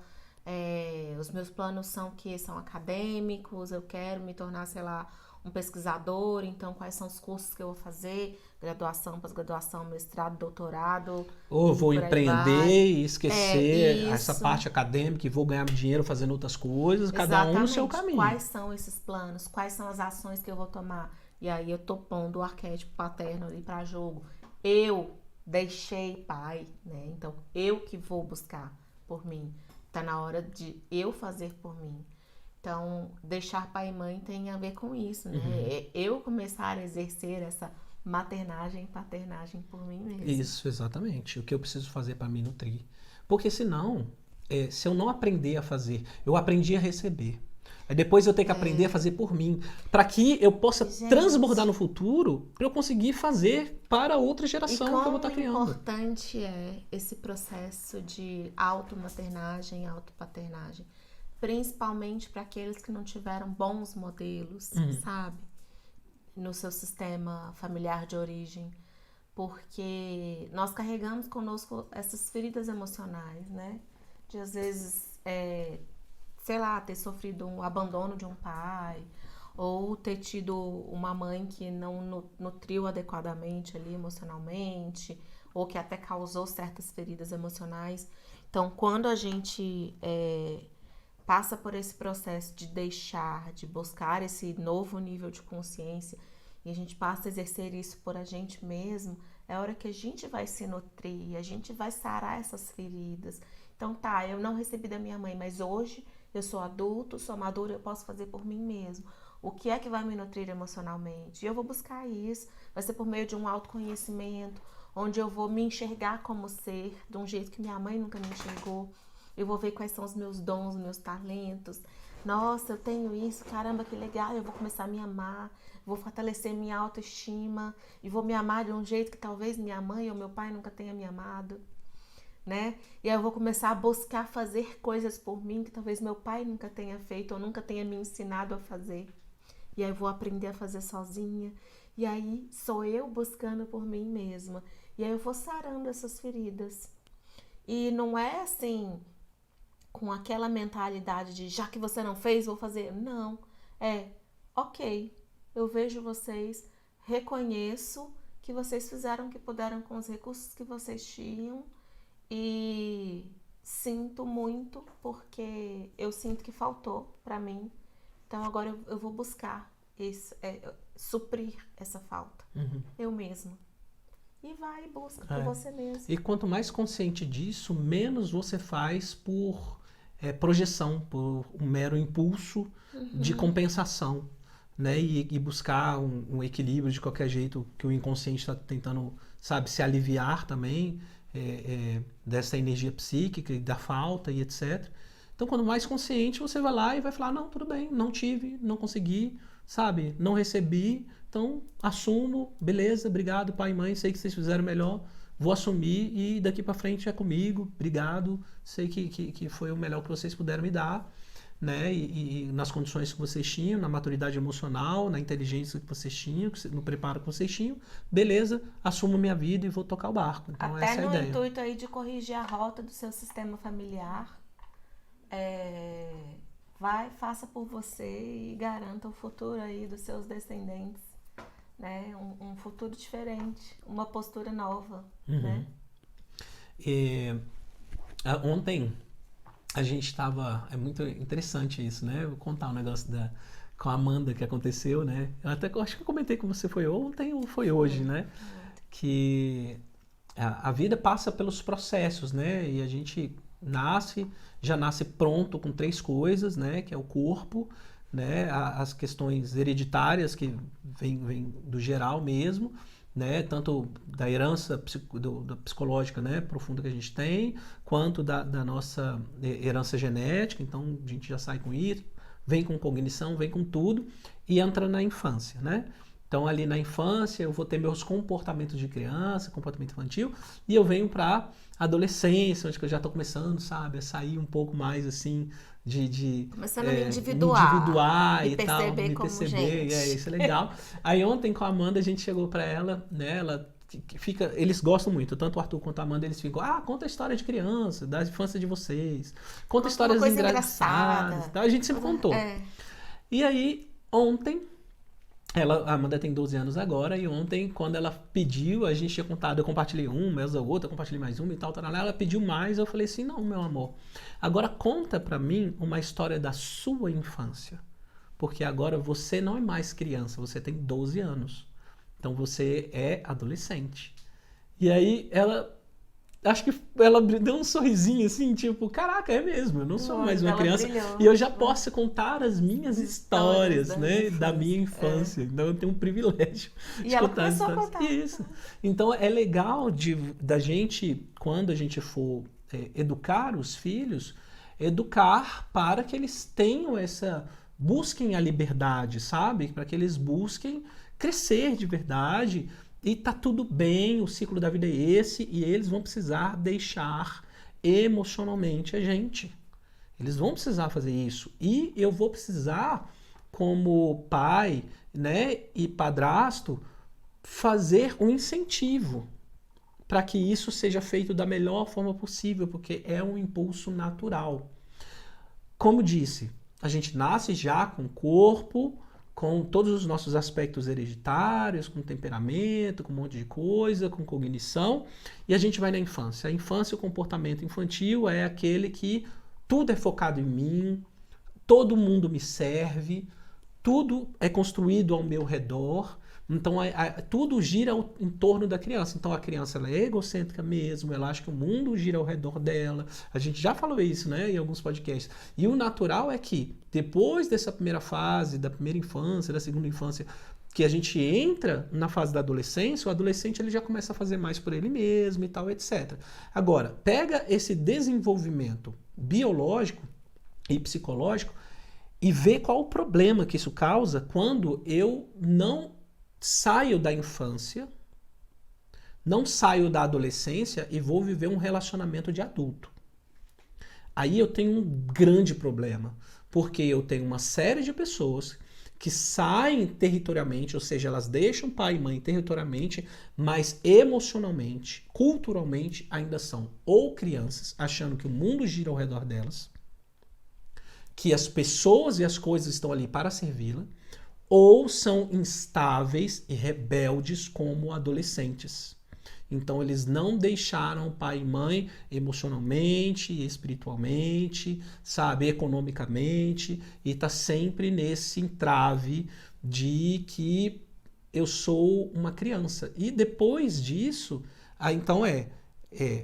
Os meus planos são acadêmicos, eu quero me tornar, sei lá, um pesquisador, então quais são os cursos que eu vou fazer, graduação, pós-graduação, mestrado, doutorado. Ou vou empreender e esquecer essa parte acadêmica e vou ganhar dinheiro fazendo outras coisas, cada um no seu caminho. Quais são esses planos, quais são as ações que eu vou tomar? E aí eu tô pondo o arquétipo paterno ali pra jogo. Eu deixei pai, né? Então eu que vou buscar por mim. Tá na hora de eu fazer por mim. Então, deixar pai e mãe tem a ver com isso, né? Eu começar a exercer essa maternagem e paternagem por mim mesmo. Isso, exatamente. O que eu preciso fazer para me nutrir. Porque senão, se eu não aprender a fazer, eu aprendi a receber. Aí depois eu tenho que aprender a fazer por mim. Para que eu possa transbordar no futuro, para eu conseguir fazer para outra geração que eu vou estar criando. Como importante é esse processo de automaternagem, autopaternagem. Principalmente para aqueles que não tiveram bons modelos, sabe? No seu sistema familiar de origem. Porque nós carregamos conosco essas feridas emocionais, né? De às vezes, sei lá, ter sofrido um abandono de um pai, ou ter tido uma mãe que não nutriu adequadamente ali emocionalmente, ou que até causou certas feridas emocionais. Então, quando a gente passa por esse processo de deixar, de buscar esse novo nível de consciência e a gente passa a exercer isso por a gente mesmo, é a hora que a gente vai se nutrir, a gente vai sarar essas feridas. Então tá, eu não recebi da minha mãe, mas hoje eu sou adulto, sou maduro, eu posso fazer por mim mesmo. O que é que vai me nutrir emocionalmente? E eu vou buscar isso. Vai ser por meio de um autoconhecimento, onde eu vou me enxergar como ser, de um jeito que minha mãe nunca me enxergou. Eu vou ver quais são os meus dons, os meus talentos. Nossa, eu tenho isso, caramba, que legal. Eu vou começar a me amar, vou fortalecer minha autoestima e vou me amar de um jeito que talvez minha mãe ou meu pai nunca tenha me amado, né? E aí eu vou começar a buscar fazer coisas por mim que talvez meu pai nunca tenha feito ou nunca tenha me ensinado a fazer. E aí eu vou aprender a fazer sozinha. E aí sou eu buscando por mim mesma. E aí eu vou sarando essas feridas. E não é assim, com aquela mentalidade de já que você não fez, vou fazer. Não. É, ok, eu vejo vocês, reconheço que vocês fizeram o que puderam com os recursos que vocês tinham e sinto muito porque eu sinto que faltou pra mim. Então agora eu vou buscar isso, suprir essa falta. Eu mesma. E vai e busca por você mesmo. E quanto mais consciente disso, menos você faz por projeção, por um mero impulso de compensação, né? E buscar um equilíbrio de qualquer jeito que o inconsciente está tentando, sabe, se aliviar também dessa energia psíquica e da falta e etc. Então, quando mais consciente, você vai lá e vai falar, não, tudo bem, não tive, não consegui, sabe, não recebi, então assumo, beleza, obrigado pai e mãe, sei que vocês fizeram melhor, vou assumir e daqui pra frente é comigo, obrigado, sei que foi o melhor que vocês puderam me dar, né, e nas condições que vocês tinham, na maturidade emocional, na inteligência que vocês tinham, no preparo que vocês tinham, beleza, assumo minha vida e vou tocar o barco. Então, até essa é a ideia. no intuito aí de corrigir a rota do seu sistema familiar, vai, faça por você e garanta o futuro aí dos seus descendentes, né? Um futuro diferente, uma postura nova, né? Ontem a gente estava, é muito interessante isso, né? Eu vou contar um negócio com a Amanda que aconteceu, né? Eu acho que eu comentei com você, foi ontem ou foi hoje, né? Que a vida passa pelos processos, né? E a gente já nasce pronto com 3 coisas, né? Que é o corpo, né? As questões hereditárias que vem do geral mesmo, né? Tanto da herança da psicológica, né? Profunda que a gente tem, quanto da nossa herança genética. Então a gente já sai com isso, vem com cognição, vem com tudo e entra na infância, né? Então, ali na infância, eu vou ter meus comportamentos de criança, comportamento infantil, e eu venho para adolescência, onde eu já estou começando, sabe, a sair um pouco mais, assim, começando a me individuar e tal, me como perceber, gente. Isso é legal. Aí, ontem, com a Amanda, a gente chegou para ela, né, eles gostam muito, tanto o Arthur quanto a Amanda, eles ficam, conta a história de criança, da infância de vocês, conta histórias engraçadas, tá? A gente sempre contou. E aí, ontem, a Amanda tem 12 anos agora, e ontem, quando ela pediu, a gente tinha contado, eu compartilhei uma, ela outra, eu compartilhei mais uma e tal, ela pediu mais, eu falei assim, não, meu amor, agora conta pra mim uma história da sua infância, porque agora você não é mais criança, você tem 12 anos, então você é adolescente. E aí, acho que ela deu um sorrisinho assim, tipo, caraca, é mesmo, eu não sou mais uma criança. Brilhou, e eu já posso contar as minhas histórias, né, da minha infância. Então eu tenho um privilégio de contar ela começou as a contar. Isso. Então é legal da gente, quando a gente for educar os filhos, educar para que eles tenham busquem a liberdade, sabe? Para que eles busquem crescer de verdade. E tá tudo bem, o ciclo da vida é esse, e eles vão precisar deixar emocionalmente a gente. Eles vão precisar fazer isso. E eu vou precisar, como pai, né, e padrasto, fazer um incentivo para que isso seja feito da melhor forma possível, porque é um impulso natural. Como disse, a gente nasce já com o corpo, com todos os nossos aspectos hereditários, com temperamento, com um monte de coisa, com cognição, e a gente vai na infância. A infância, o comportamento infantil é aquele que tudo é focado em mim, todo mundo me serve, tudo é construído ao meu redor, Então, tudo gira em torno da criança. Então, a criança ela é egocêntrica mesmo, ela acha que o mundo gira ao redor dela. A gente já falou isso, né, em alguns podcasts. E o natural é que, depois dessa primeira fase, da primeira infância, da segunda infância, que a gente entra na fase da adolescência, o adolescente ele já começa a fazer mais por ele mesmo e tal, etc. Agora, pega esse desenvolvimento biológico e psicológico e vê qual o problema que isso causa quando eu não saio da infância, não saio da adolescência e vou viver um relacionamento de adulto. Aí eu tenho um grande problema, porque eu tenho uma série de pessoas que saem territorialmente, ou seja, elas deixam pai e mãe territorialmente, mas emocionalmente, culturalmente, ainda são ou crianças, achando que o mundo gira ao redor delas, que as pessoas e as coisas estão ali para servi-la, ou são instáveis e rebeldes como adolescentes. Então eles não deixaram pai e mãe emocionalmente, espiritualmente, sabe, economicamente, e tá sempre nesse entrave de que eu sou uma criança. E depois disso, então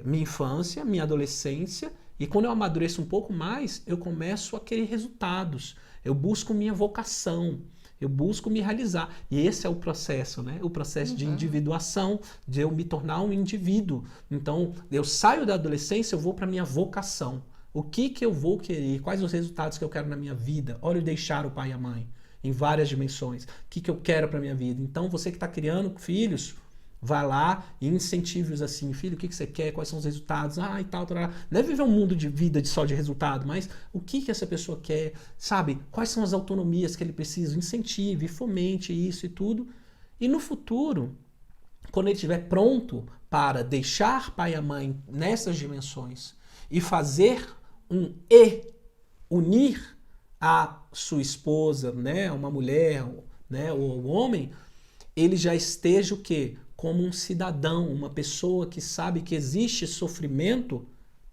minha infância, minha adolescência, e quando eu amadureço um pouco mais, eu começo a querer resultados. Eu busco minha vocação. Eu busco me realizar. E esse é o processo, né? O processo de individuação, de eu me tornar um indivíduo. Então, eu saio da adolescência, eu vou para minha vocação. O que eu vou querer? Quais os resultados que eu quero na minha vida? Olha, eu deixar o pai e a mãe em várias dimensões. O que eu quero para minha vida? Então, você que está criando filhos, vai lá e incentive-os assim, filho, o que você quer? Quais são os resultados? E tal. Não é viver um mundo de vida só de resultado, mas o que essa pessoa quer, sabe? Quais são as autonomias que ele precisa? Incentive, fomente isso e tudo. E no futuro, quando ele estiver pronto para deixar pai e a mãe nessas dimensões e fazer unir a sua esposa, né, uma mulher, né, ou um homem, ele já esteja o quê? Como um cidadão, uma pessoa que sabe que existe sofrimento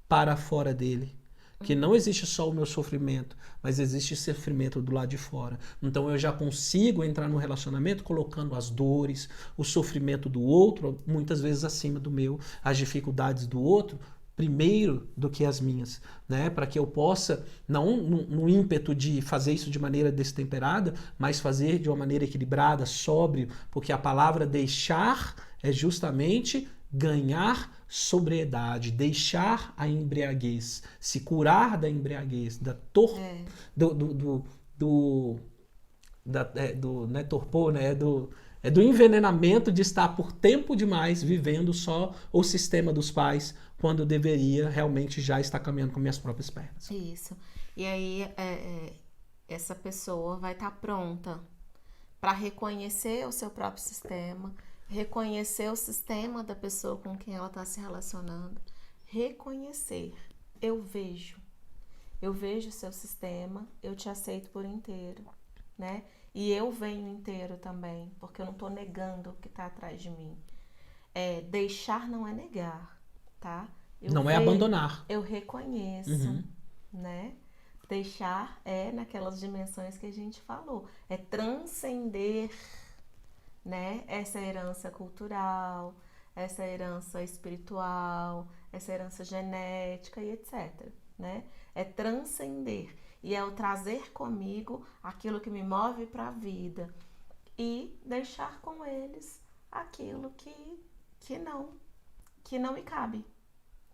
para fora dele. Que não existe só o meu sofrimento, mas existe sofrimento do lado de fora. Então eu já consigo entrar no relacionamento colocando as dores, o sofrimento do outro, muitas vezes acima do meu, as dificuldades do outro, primeiro do que as minhas, né? Para que eu possa, não no ímpeto de fazer isso de maneira destemperada, mas fazer de uma maneira equilibrada, sóbrio, porque a palavra deixar é justamente ganhar sobriedade, deixar a embriaguez, se curar da embriaguez, né, torpor, né, do envenenamento de estar por tempo demais vivendo só o sistema dos pais, quando eu deveria realmente já estar caminhando com minhas próprias pernas. Isso. E aí essa pessoa vai estar pronta para reconhecer o seu próprio sistema, reconhecer o sistema da pessoa com quem ela está se relacionando, reconhecer. Eu vejo o seu sistema, eu te aceito por inteiro, né? E eu venho inteiro também, porque eu não estou negando o que está atrás de mim. Deixar não é negar, tá? Não é abandonar. Eu reconheço, né? Deixar naquelas dimensões que a gente falou. É transcender, né? Essa herança cultural, essa herança espiritual, essa herança genética e etc, né? É transcender. E é o trazer comigo aquilo que me move para a vida e deixar com eles aquilo que não me cabe.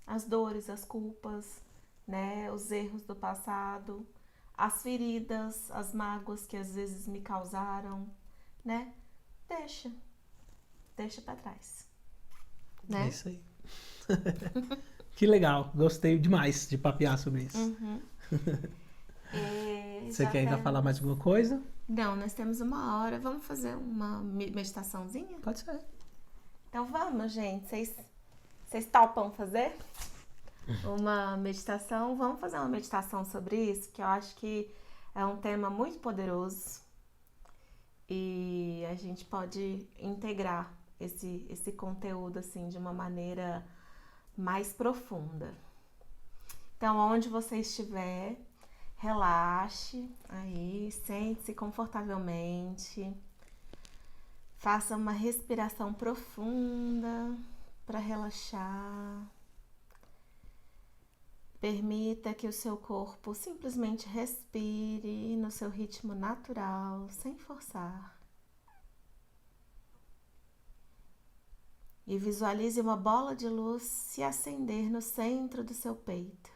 As dores, as culpas, né? Os erros do passado, as feridas, as mágoas que às vezes me causaram, né? Deixa para trás, né? É isso aí. Que legal, gostei demais de papear sobre isso. Você quer ainda falar mais alguma coisa? Não, nós temos 1 hora. Vamos fazer uma meditaçãozinha? Pode ser. Então vamos, gente. Vocês topam fazer uma meditação? Vamos fazer uma meditação sobre isso, que eu acho que é um tema muito poderoso e a gente pode integrar esse conteúdo assim de uma maneira mais profunda. Então, onde você estiver, relaxe aí, sente-se confortavelmente, Faça uma respiração profunda para relaxar. Permita que o seu corpo simplesmente respire no seu ritmo natural, sem forçar. E visualize uma bola de luz se acender no centro do seu peito.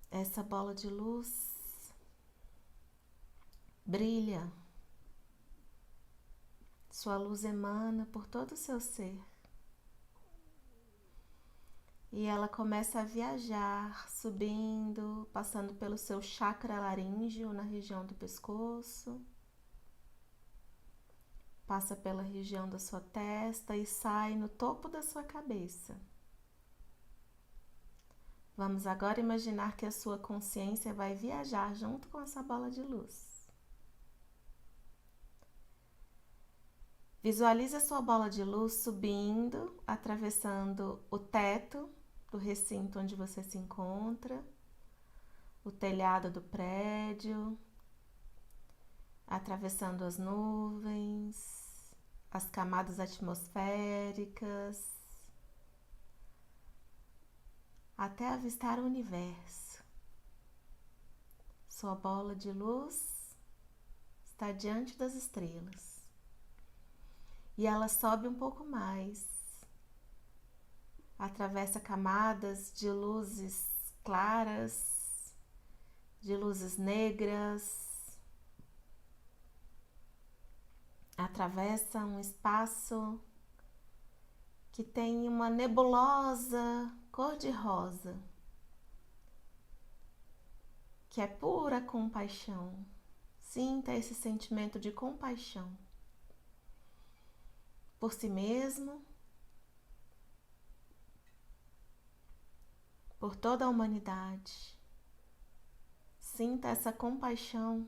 Essa bola de luz brilha. Sua luz emana por todo o seu ser. E ela começa a viajar, subindo, passando pelo seu chakra laríngeo na região do pescoço. Passa pela região da sua testa e sai no topo da sua cabeça. Vamos agora imaginar que a sua consciência vai viajar junto com essa bola de luz. Visualize a sua bola de luz subindo, atravessando o teto do recinto onde você se encontra, o telhado do prédio, atravessando as nuvens, as camadas atmosféricas, até avistar o universo. Sua bola de luz está diante das estrelas. E ela sobe um pouco mais, atravessa camadas de luzes claras, de luzes negras, atravessa um espaço que tem uma nebulosa cor-de-rosa, que é pura compaixão. Sinta esse sentimento de compaixão por si mesmo, por toda a humanidade. Sinta essa compaixão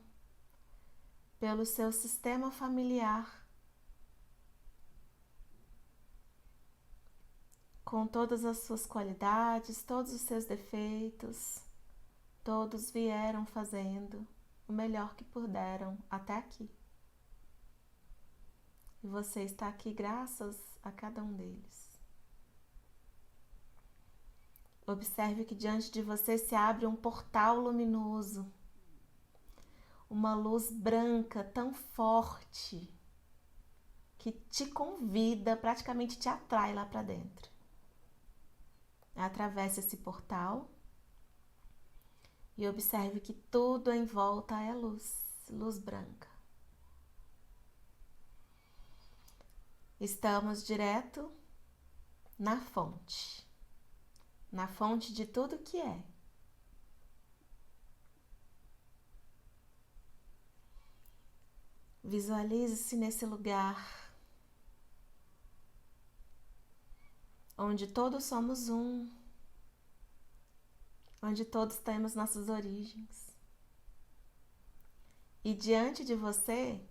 pelo seu sistema familiar, com todas as suas qualidades, todos os seus defeitos. Todos vieram fazendo o melhor que puderam até aqui. E você está aqui graças a cada um deles. Observe que diante de você se abre um portal luminoso, uma luz branca tão forte que te convida, praticamente te atrai lá para dentro. Atravesse esse portal e observe que tudo em volta é luz, luz branca. Estamos direto na fonte de tudo que é. Visualize-se nesse lugar onde todos somos um, onde todos temos nossas origens. E diante de você,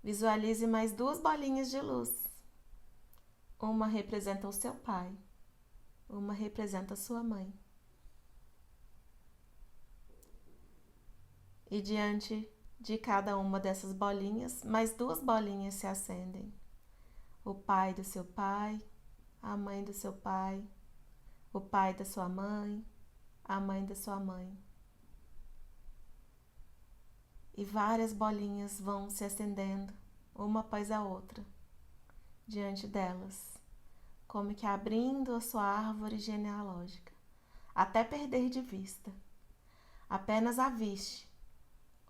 visualize mais 2 bolinhas de luz. Uma representa o seu pai, uma representa a sua mãe. E diante de cada uma dessas bolinhas, mais 2 bolinhas se acendem. O pai do seu pai, a mãe do seu pai, o pai da sua mãe, a mãe da sua mãe. E várias bolinhas vão se acendendo, uma após a outra, diante delas, como que abrindo a sua árvore genealógica, até perder de vista. Apenas aviste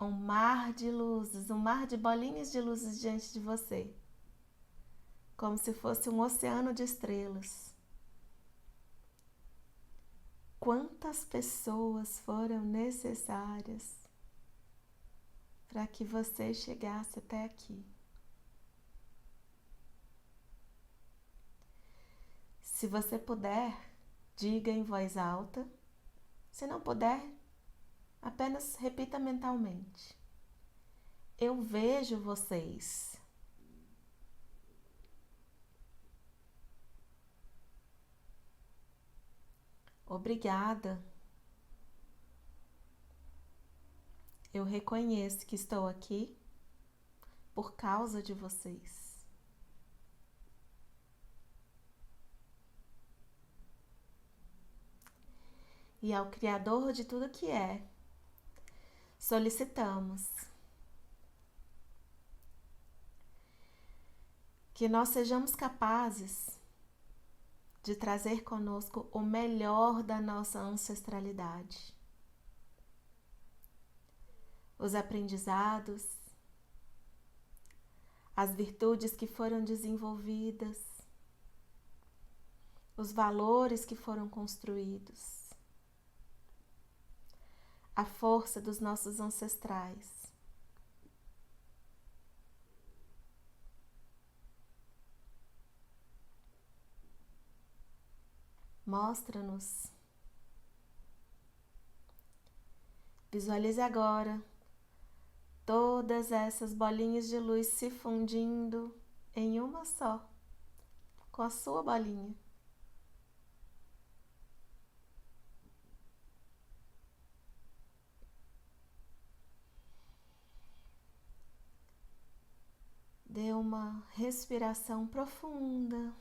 um mar de luzes, um mar de bolinhas de luzes diante de você, como se fosse um oceano de estrelas. Quantas pessoas foram necessárias para que você chegasse até aqui? Se você puder, diga em voz alta. Se não puder, apenas repita mentalmente. Eu vejo vocês. Obrigada. Eu reconheço que estou aqui por causa de vocês. E ao Criador de tudo que é, solicitamos que nós sejamos capazes de trazer conosco o melhor da nossa ancestralidade. Os aprendizados, as virtudes que foram desenvolvidas, os valores que foram construídos, a força dos nossos ancestrais. Mostra-nos. Visualize agora todas essas bolinhas de luz se fundindo em uma só, com a sua bolinha. Dê uma respiração profunda,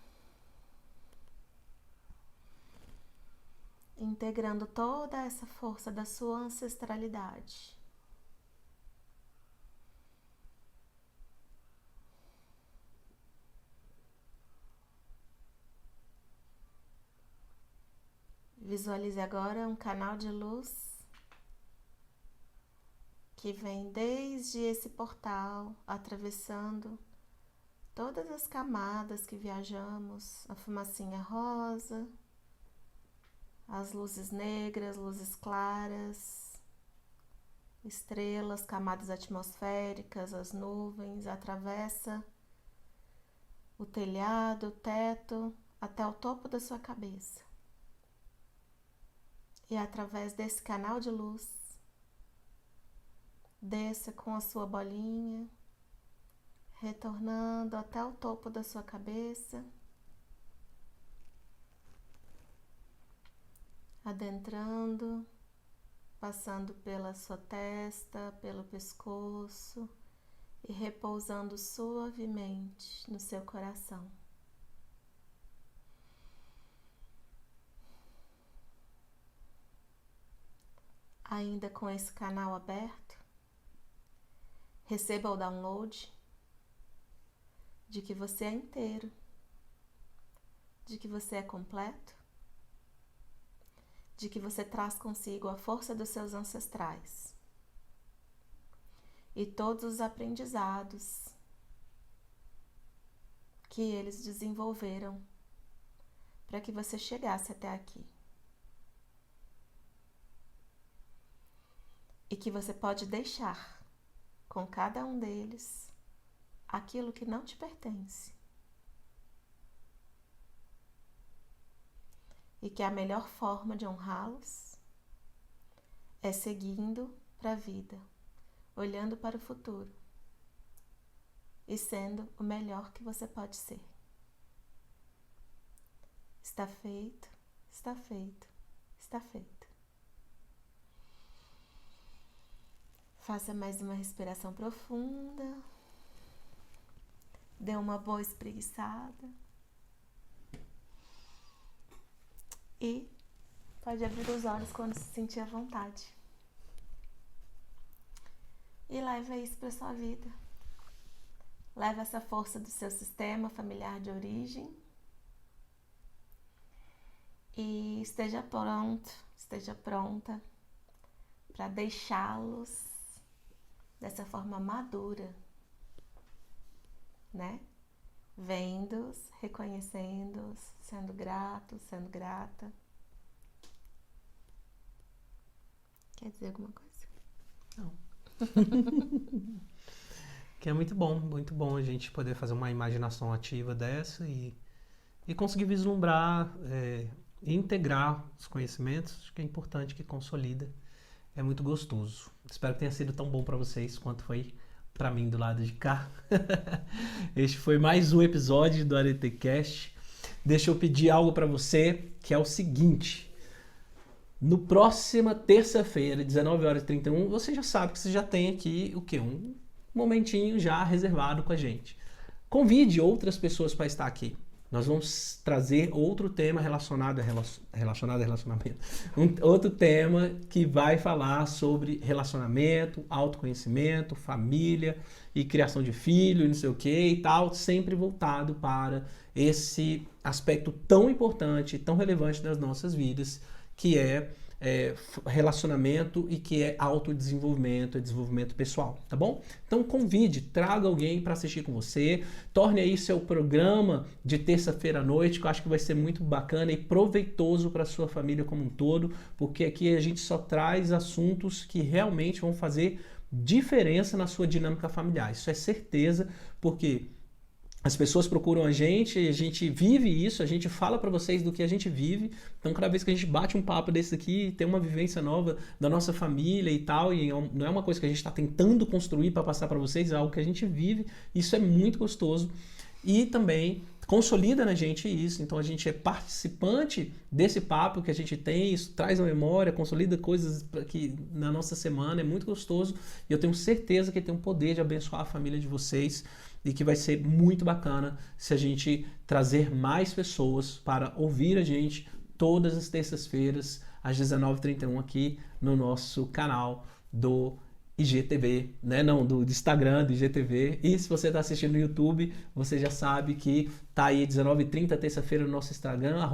integrando toda essa força da sua ancestralidade. Visualize agora um canal de luz que vem desde esse portal, atravessando todas as camadas que viajamos, a fumacinha rosa, as luzes negras, luzes claras, estrelas, camadas atmosféricas, as nuvens, atravessa o telhado, o teto, até o topo da sua cabeça. E através desse canal de luz, desça com a sua bolinha, retornando até o topo da sua cabeça, adentrando, passando pela sua testa, pelo pescoço e repousando suavemente no seu coração. Ainda com esse canal aberto, receba o download de que você é inteiro, de que você é completo, de que você traz consigo a força dos seus ancestrais e todos os aprendizados que eles desenvolveram para que você chegasse até aqui. E que você pode deixar com cada um deles aquilo que não te pertence. E que a melhor forma de honrá-los é seguindo para a vida, olhando para o futuro e sendo o melhor que você pode ser. Está feito, está feito, está feito. Faça mais uma respiração profunda. Dê uma boa espreguiçada. E pode abrir os olhos quando se sentir à vontade. E leve isso para sua vida. Leve essa força do seu sistema familiar de origem. E esteja pronto, esteja pronta para deixá-los dessa forma madura, né? Vendo-os, reconhecendo-os, sendo grato, sendo grata. Quer dizer alguma coisa? Não. Que é muito bom a gente poder fazer uma imaginação ativa dessa e conseguir vislumbrar e integrar os conhecimentos. Acho que é importante, que consolida. É muito gostoso. Espero que tenha sido tão bom para vocês quanto foi para mim do lado de cá. Este foi mais um episódio do AreteCast. Deixa eu pedir algo para você, que é o seguinte: No próxima terça-feira, 19h31, você já sabe que você já tem aqui o quê? Um momentinho já reservado com a gente. Convide outras pessoas para estar aqui. Nós vamos trazer outro tema relacionado a relacionamento. Outro tema que vai falar sobre relacionamento, autoconhecimento, família e criação de filho, não sei o que e tal, sempre voltado para esse aspecto tão importante, tão relevante das nossas vidas, que é relacionamento e que é autodesenvolvimento, desenvolvimento pessoal, tá bom? Então convide, traga alguém para assistir com você, torne aí seu programa de terça-feira à noite, que eu acho que vai ser muito bacana e proveitoso para a sua família como um todo, porque aqui a gente só traz assuntos que realmente vão fazer diferença na sua dinâmica familiar. Isso é certeza, porque as pessoas procuram a gente vive isso, a gente fala para vocês do que a gente vive. Então, cada vez que a gente bate um papo desse aqui, tem uma vivência nova da nossa família e tal, e não é uma coisa que a gente está tentando construir para passar para vocês, é algo que a gente vive. Isso é muito gostoso e também consolida na gente isso. Então, a gente é participante desse papo que a gente tem, isso traz a memória, consolida coisas que na nossa semana, é muito gostoso. E eu tenho certeza que tem um poder de abençoar a família de vocês, e que vai ser muito bacana se a gente trazer mais pessoas para ouvir a gente todas as terças-feiras às 19h31 aqui no nosso canal do IGTV, né? Não, do Instagram, do IGTV. E se você está assistindo no YouTube, você já sabe que tá aí 19h30 terça-feira no nosso Instagram,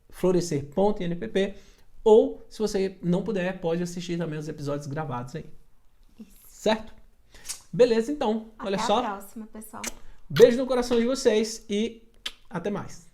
@florescer.npp. Ou, se você não puder, pode assistir também os episódios gravados aí. Certo? Beleza, então. Olha só. Até a próxima, pessoal. Beijo no coração de vocês e até mais.